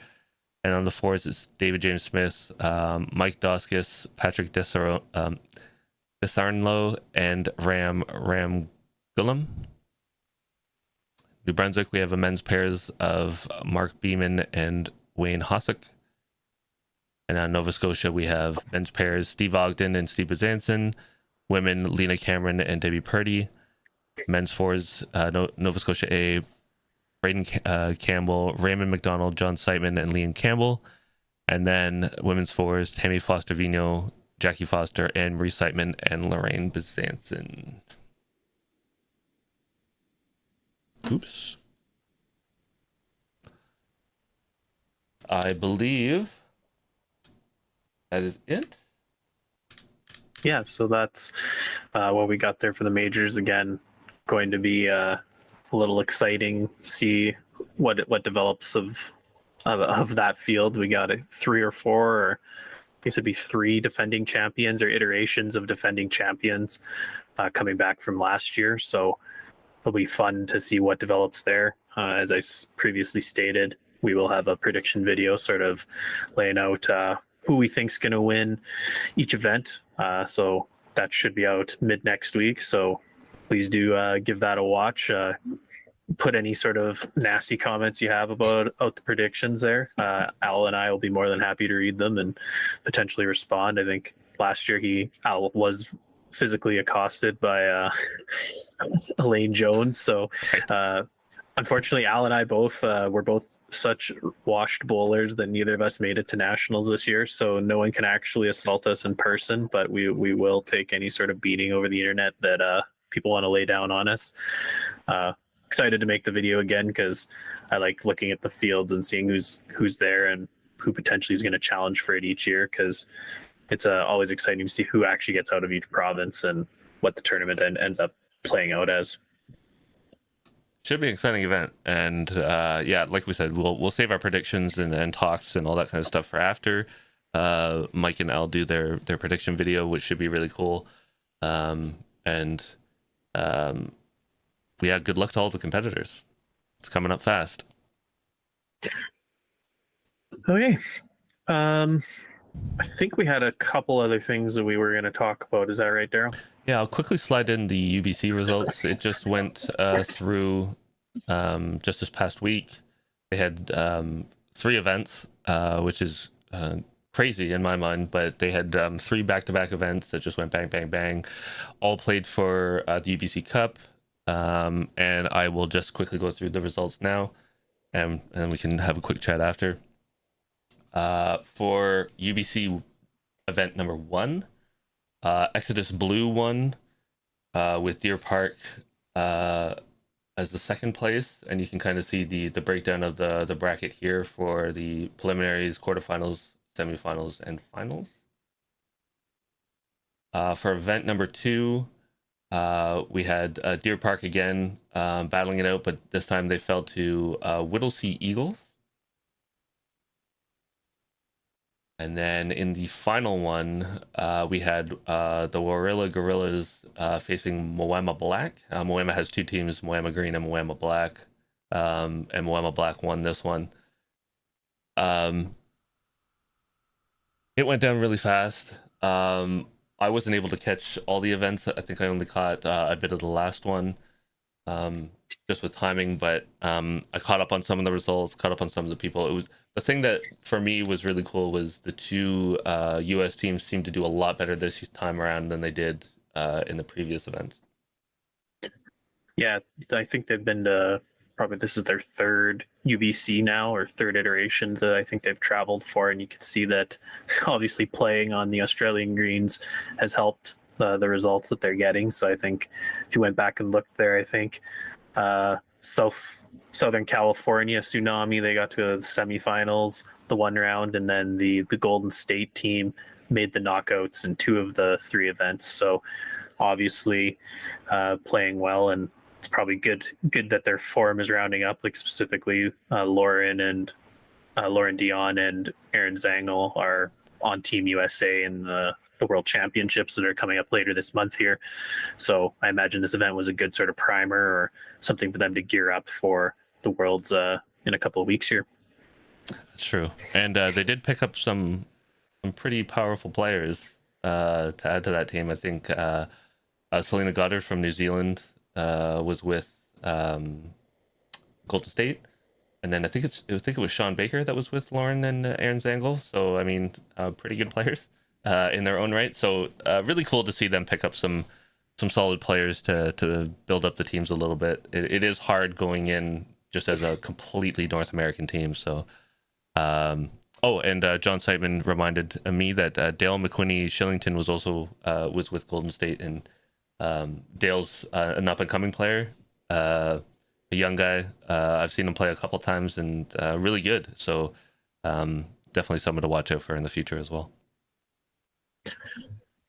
And on the fours, it's David James Smith, Mike Doskis, Patrick Desarnlo, and Ram Gullum. New Brunswick, we have a men's pairs of Mark Beeman and Wayne Hossack. And on Nova Scotia, we have men's pairs, Steve Ogden and Steve Bezanson. Women, Lena Cameron and Debbie Purdy. Men's fours, Nova Scotia A, Braden Campbell, Raymond McDonald, John Siteman, and Liam Campbell. And then women's fours, Tammy Foster-Vino, Jackie Foster, Anne Marie Siteman, and Lorraine Bezanson. Oops. I believe that is it. Yeah, so that's what we got there for the majors. Again, going to be a little exciting. See what develops of that field. We got 3 or 4, or I guess it'd be 3 defending champions or iterations of defending champions coming back from last year. So it'll be fun to see what develops there. As I previously stated, we will have a prediction video sort of laying out who we think's going to win each event. So that should be out mid next week. So please do give that a watch. Put any sort of nasty comments you have about the predictions there. Al and I will be more than happy to read them and potentially respond. I think last year Al was physically accosted by Elaine Jones. So unfortunately, Al and I both were both such washed bowlers that neither of us made it to nationals this year. So no one can actually assault us in person, but we will take any sort of beating over the internet that people want to lay down on us. Excited to make the video again because I like looking at the fields and seeing who's there and who potentially is going to challenge for it each year, because it's always exciting to see who actually gets out of each province and what the tournament ends up playing out as. Should be an exciting event, and yeah, like we said, we'll save our predictions and talks and all that kind of stuff for after Mike and Al do their prediction video, which should be really cool. Yeah, good luck to all the competitors. It's coming up fast. Okay. I think we had a couple other things that we were going to talk about. Is that right, Daryl? Yeah, I'll quickly slide in the UBC results. It just went through just this past week. They had 3 events, which is crazy in my mind, but they had 3 back-to-back events that just went bang, bang, bang, all played for the UBC Cup. And I will just quickly go through the results now, and we can have a quick chat after. For UBC event number 1, Exodus Blue won with Deer Park as the second place, and you can kind of see the breakdown of the bracket here for the preliminaries, quarterfinals, semifinals, and finals. For event number 2, we had Deer Park again battling it out, but this time they fell to Whittlesea Eagles. And then in the final one, we had the Warilla Gorillas facing Moama Black. Moama has 2 teams, Moama Green and Moama Black. And Moama Black won this one. It went down really fast. I wasn't able to catch all the events. I think I only caught a bit of the last one, just with timing. But I caught up on some of the results, caught up on some of the people. It was the thing that for me was really cool was the 2 U.S. teams seemed to do a lot better this time around than they did in the previous events. Yeah, I think they've been to probably this is their 3rd UBC now, or 3rd iterations that I think they've traveled for, and you can see that obviously playing on the Australian greens has helped the results that they're getting. So I think if you went back and looked there, I think Southern California Tsunami, they got to the semifinals, the 1 round, and then the Golden State team made the knockouts in 2 of the 3 events. So obviously playing well, and it's probably good that their form is rounding up, like specifically Lauren Dion and Aaron Zangel are on Team USA in the World Championships that are coming up later this month here. So I imagine this event was a good sort of primer or something for them to gear up for the Worlds in a couple of weeks here. That's true. And they did pick up some pretty powerful players to add to that team. I think Selena Goddard from New Zealand was with Golden State, and then I think it was Sean Baker that was with Lauren and Aaron Zangel. So I mean, pretty good players in their own right. So really cool to see them pick up some solid players to build up the teams a little bit. It is hard going in just as a completely North American team. So and John Seidman reminded me that Dale McQuinney Shillington was also was with Golden State, and Dale's an up-and-coming player, a young guy. I've seen him play a couple times, and really good. So definitely someone to watch out for in the future as well.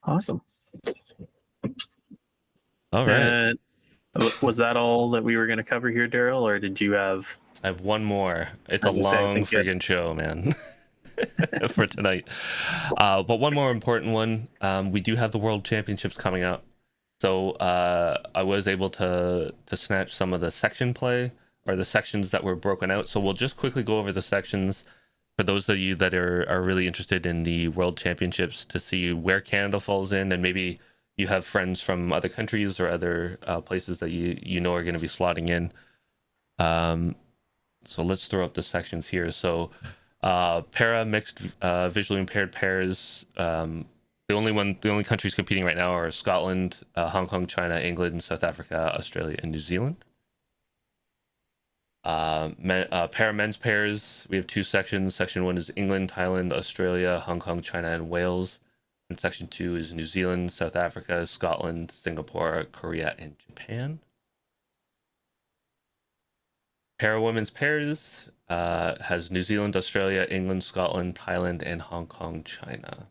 Awesome. All right. Was that all that we were going to cover here, Daryl, or did you have? I have one more. It's a As I say, I long think friggin' show, man, for tonight. But one more important one. We do have the World Championships coming up. So I was able to snatch some of the section play, or the sections that were broken out. So we'll just quickly go over the sections for those of you that are really interested in the World Championships, to see where Canada falls in, and maybe you have friends from other countries or other places that you know are going to be slotting in. So let's throw up the sections here. So para mixed visually impaired pairs. The only countries competing right now are Scotland, Hong Kong, China, England, South Africa, Australia, and New Zealand. Para men's pairs, we have two sections. Section 1 is England, Thailand, Australia, Hong Kong, China, and Wales. And section 2 is New Zealand, South Africa, Scotland, Singapore, Korea, and Japan. Para women's pairs has New Zealand, Australia, England, Scotland, Thailand, and Hong Kong, China.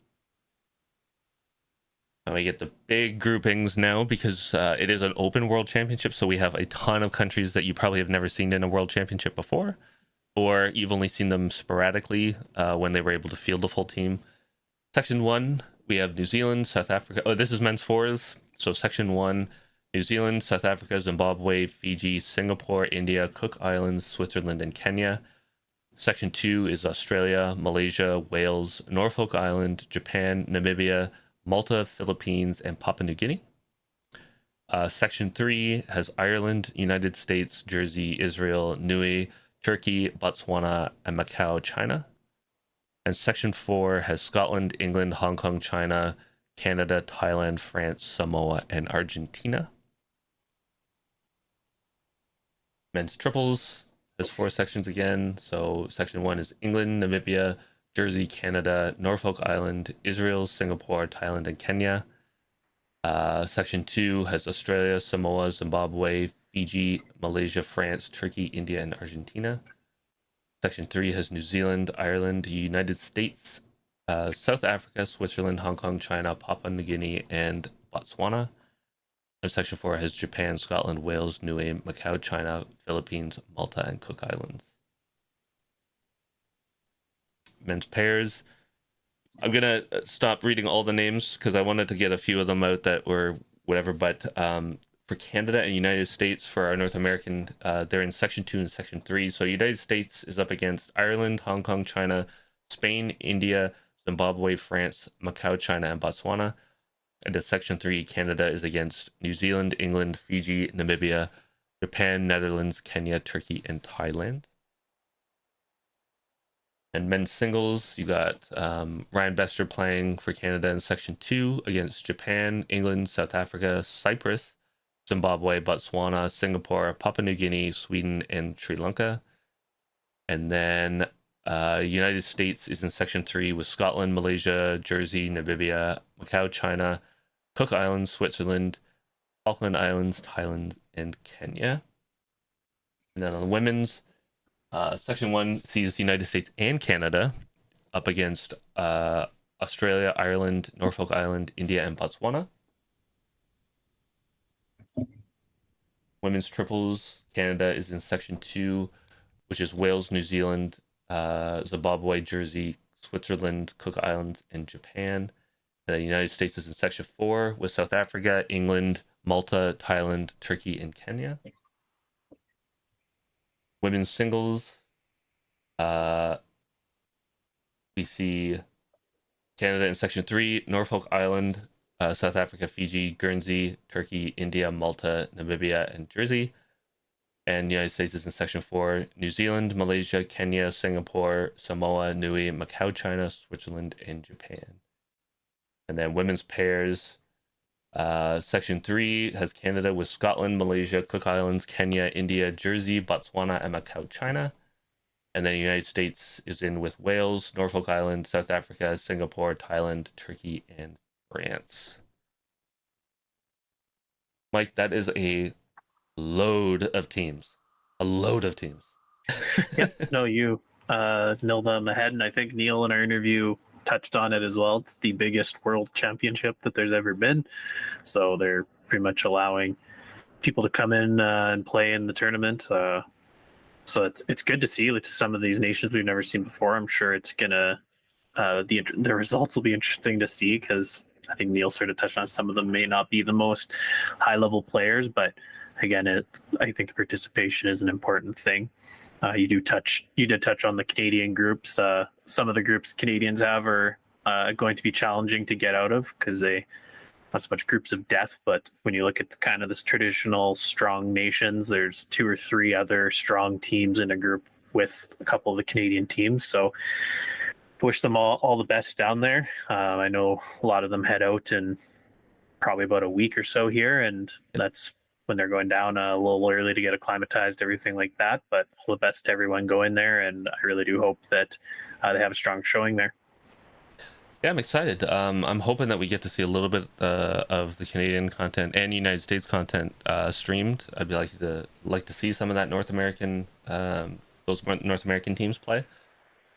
And we get the big groupings now because it is an open world championship. So we have a ton of countries that you probably have never seen in a world championship before, or you've only seen them sporadically when they were able to field a full team. Section 1, we have New Zealand, South Africa. Oh, this is men's fours. So section 1, New Zealand, South Africa, Zimbabwe, Fiji, Singapore, India, Cook Islands, Switzerland, and Kenya. Section 2 is Australia, Malaysia, Wales, Norfolk Island, Japan, Namibia, Malta, Philippines, and Papua New Guinea. Section 3 has Ireland, United States, Jersey, Israel, Niue, Turkey, Botswana, and Macau, China. And Section 4 has Scotland, England, Hong Kong, China, Canada, Thailand, France, Samoa, and Argentina. Men's triples has 4 sections again. So Section 1 is England, Namibia, Jersey, Canada, Norfolk Island, Israel, Singapore, Thailand, and Kenya. Section 2 has Australia, Samoa, Zimbabwe, Fiji, Malaysia, France, Turkey, India, and Argentina. Section 3 has New Zealand, Ireland, United States, South Africa, Switzerland, Hong Kong, China, Papua New Guinea, and Botswana. And Section 4 has Japan, Scotland, Wales, Niue, Macau, China, Philippines, Malta, and Cook Islands. Men's pairs. I'm gonna stop reading all the names because I wanted to get a few of them out that were whatever. But for Canada and United States, for our North American, they're in Section 2 and Section 3. So United States is up against Ireland, Hong Kong, China, Spain, India, Zimbabwe, France, Macau, China, and Botswana. And in Section 3, Canada is against New Zealand, England, Fiji, Namibia, Japan, Netherlands, Kenya, Turkey, and Thailand. And men's singles, you got Ryan Bester playing for Canada in Section 2 against Japan, England, South Africa, Cyprus, Zimbabwe, Botswana, Singapore, Papua New Guinea, Sweden, and Sri Lanka. And then United States is in Section 3 with Scotland, Malaysia, Jersey, Namibia, Macau, China, Cook Islands, Switzerland, Falkland Islands, Thailand, and Kenya. And then on the women's, Section 1 sees the United States and Canada up against Australia, Ireland, Norfolk Island, India, and Botswana. Women's triples, Canada is in Section 2, which is Wales, New Zealand, Zimbabwe, Jersey, Switzerland, Cook Islands, and Japan. And the United States is in Section 4 with South Africa, England, Malta, Thailand, Turkey, and Kenya. Women's singles, we see Canada in Section 3, Norfolk Island, South Africa, Fiji, Guernsey, Turkey, India, Malta, Namibia, and Jersey. And the United States is in Section 4, New Zealand, Malaysia, Kenya, Singapore, Samoa, Niue, Macau, China, Switzerland, and Japan. And then women's pairs, Section 3 has Canada with Scotland, Malaysia, Cook Islands, Kenya, India, Jersey, Botswana, and Macau, China. And then the United States is in with Wales, Norfolk Island, South Africa, Singapore, Thailand, Turkey, and France. Mike, that is a load of teams. A load of teams. Yep. No, you nailed on the head, and I think Neil in our interview touched on it as well. It's the biggest world championship that there's ever been, so they're pretty much allowing people to come in and play in the tournament. So it's good to see like, some of these nations we've never seen before. I'm sure it's gonna the results will be interesting to see because I think Neil sort of touched on some of them may not be the most high level players, but again, I think the participation is an important thing. You did touch on the Canadian groups. Some of the groups Canadians have are going to be challenging to get out of because they not so much groups of death, but when you look at kind of this traditional strong nations, there's 2 or 3 other strong teams in a group with a couple of the Canadian teams. So wish them all the best down there. I know a lot of them head out in probably about a week or so here, and that's when they're going down a little early to get acclimatized, everything like that. But all the best to everyone going there, and I really do hope that they have a strong showing there. Yeah, I'm excited. I'm hoping that we get to see a little bit of the Canadian content and United States content streamed. I'd be like to see some of that those North American teams play.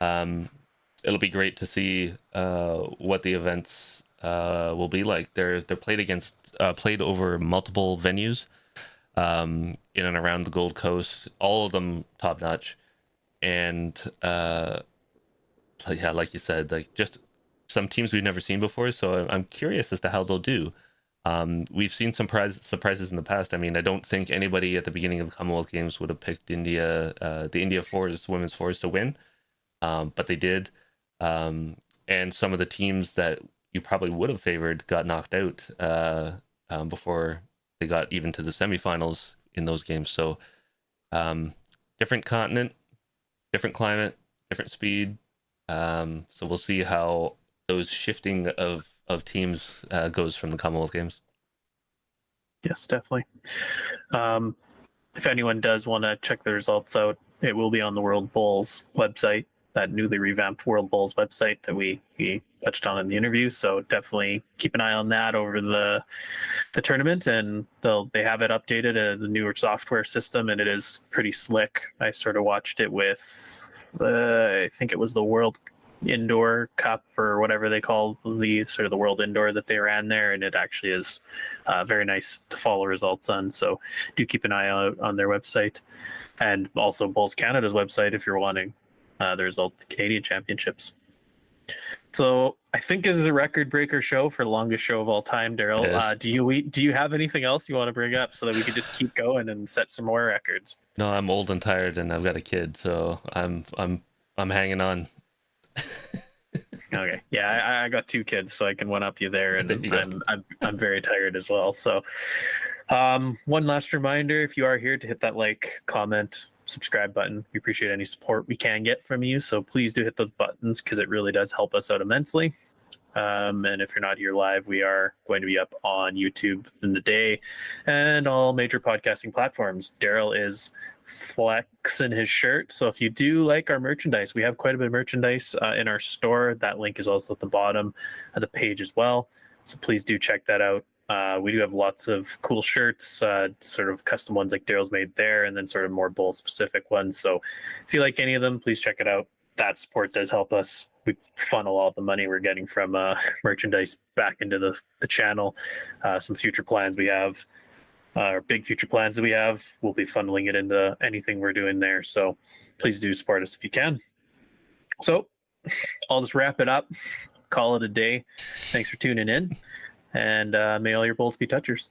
It'll be great to see what the events will be like. They're played over multiple venues in and around the Gold Coast, all of them top notch, and yeah, like you said, like just some teams we've never seen before. So I'm curious as to how they'll do. We've seen some surprises in the past. I mean, I don't think anybody at the beginning of the Commonwealth Games would have picked India, the India fours, women's fours, to win, but they did. And some of the teams that you probably would have favored got knocked out before they got even to the semifinals in those games. So different continent, different climate, different speed. So we'll see how those shifting of teams goes from the Commonwealth Games. Yes, definitely. If anyone does want to check the results out, it will be on the World Bowls website, that newly revamped World Bowls website that we touched on in the interview. So definitely keep an eye on that over the tournament, and they have it updated, the newer software system, and it is pretty slick. I sort of watched it with I think it was the World Indoor Cup or whatever they call the World Indoor that they ran there, and it actually is very nice to follow results on. So do keep an eye out on their website, and also Bowls Canada's website if you're wanting the results of the Canadian Championships. So I think this is a record breaker show for the longest show of all time, Daryl. Do you have anything else you want to bring up so that we could just keep going and set some more records? No, I'm old and tired, and I've got a kid, so I'm hanging on. Okay, yeah, I got 2 kids, so I can one up you there, and I'm very tired as well. So, one last reminder: if you are here, to hit that like, comment, subscribe button. We appreciate any support we can get from you, so please do hit those buttons because it really does help us out immensely. And if you're not here live, we are going to be up on YouTube within the day and all major podcasting platforms. Daryl is flexing his shirt, so if you do like our merchandise, we have quite a bit of merchandise in our store. That link is also at the bottom of the page as well, so please do check that out. We do have lots of cool shirts, sort of custom ones like Daryl's made there, and then sort of more bowl specific ones. So if you like any of them, please check it out. That support does help us. We funnel all the money we're getting from merchandise back into the channel. Some future plans we have, or big future plans that we have, we'll be funneling it into anything we're doing there. So please do support us if you can. So I'll just wrap it up, call it a day. Thanks for tuning in, and may all your bowls be touchers.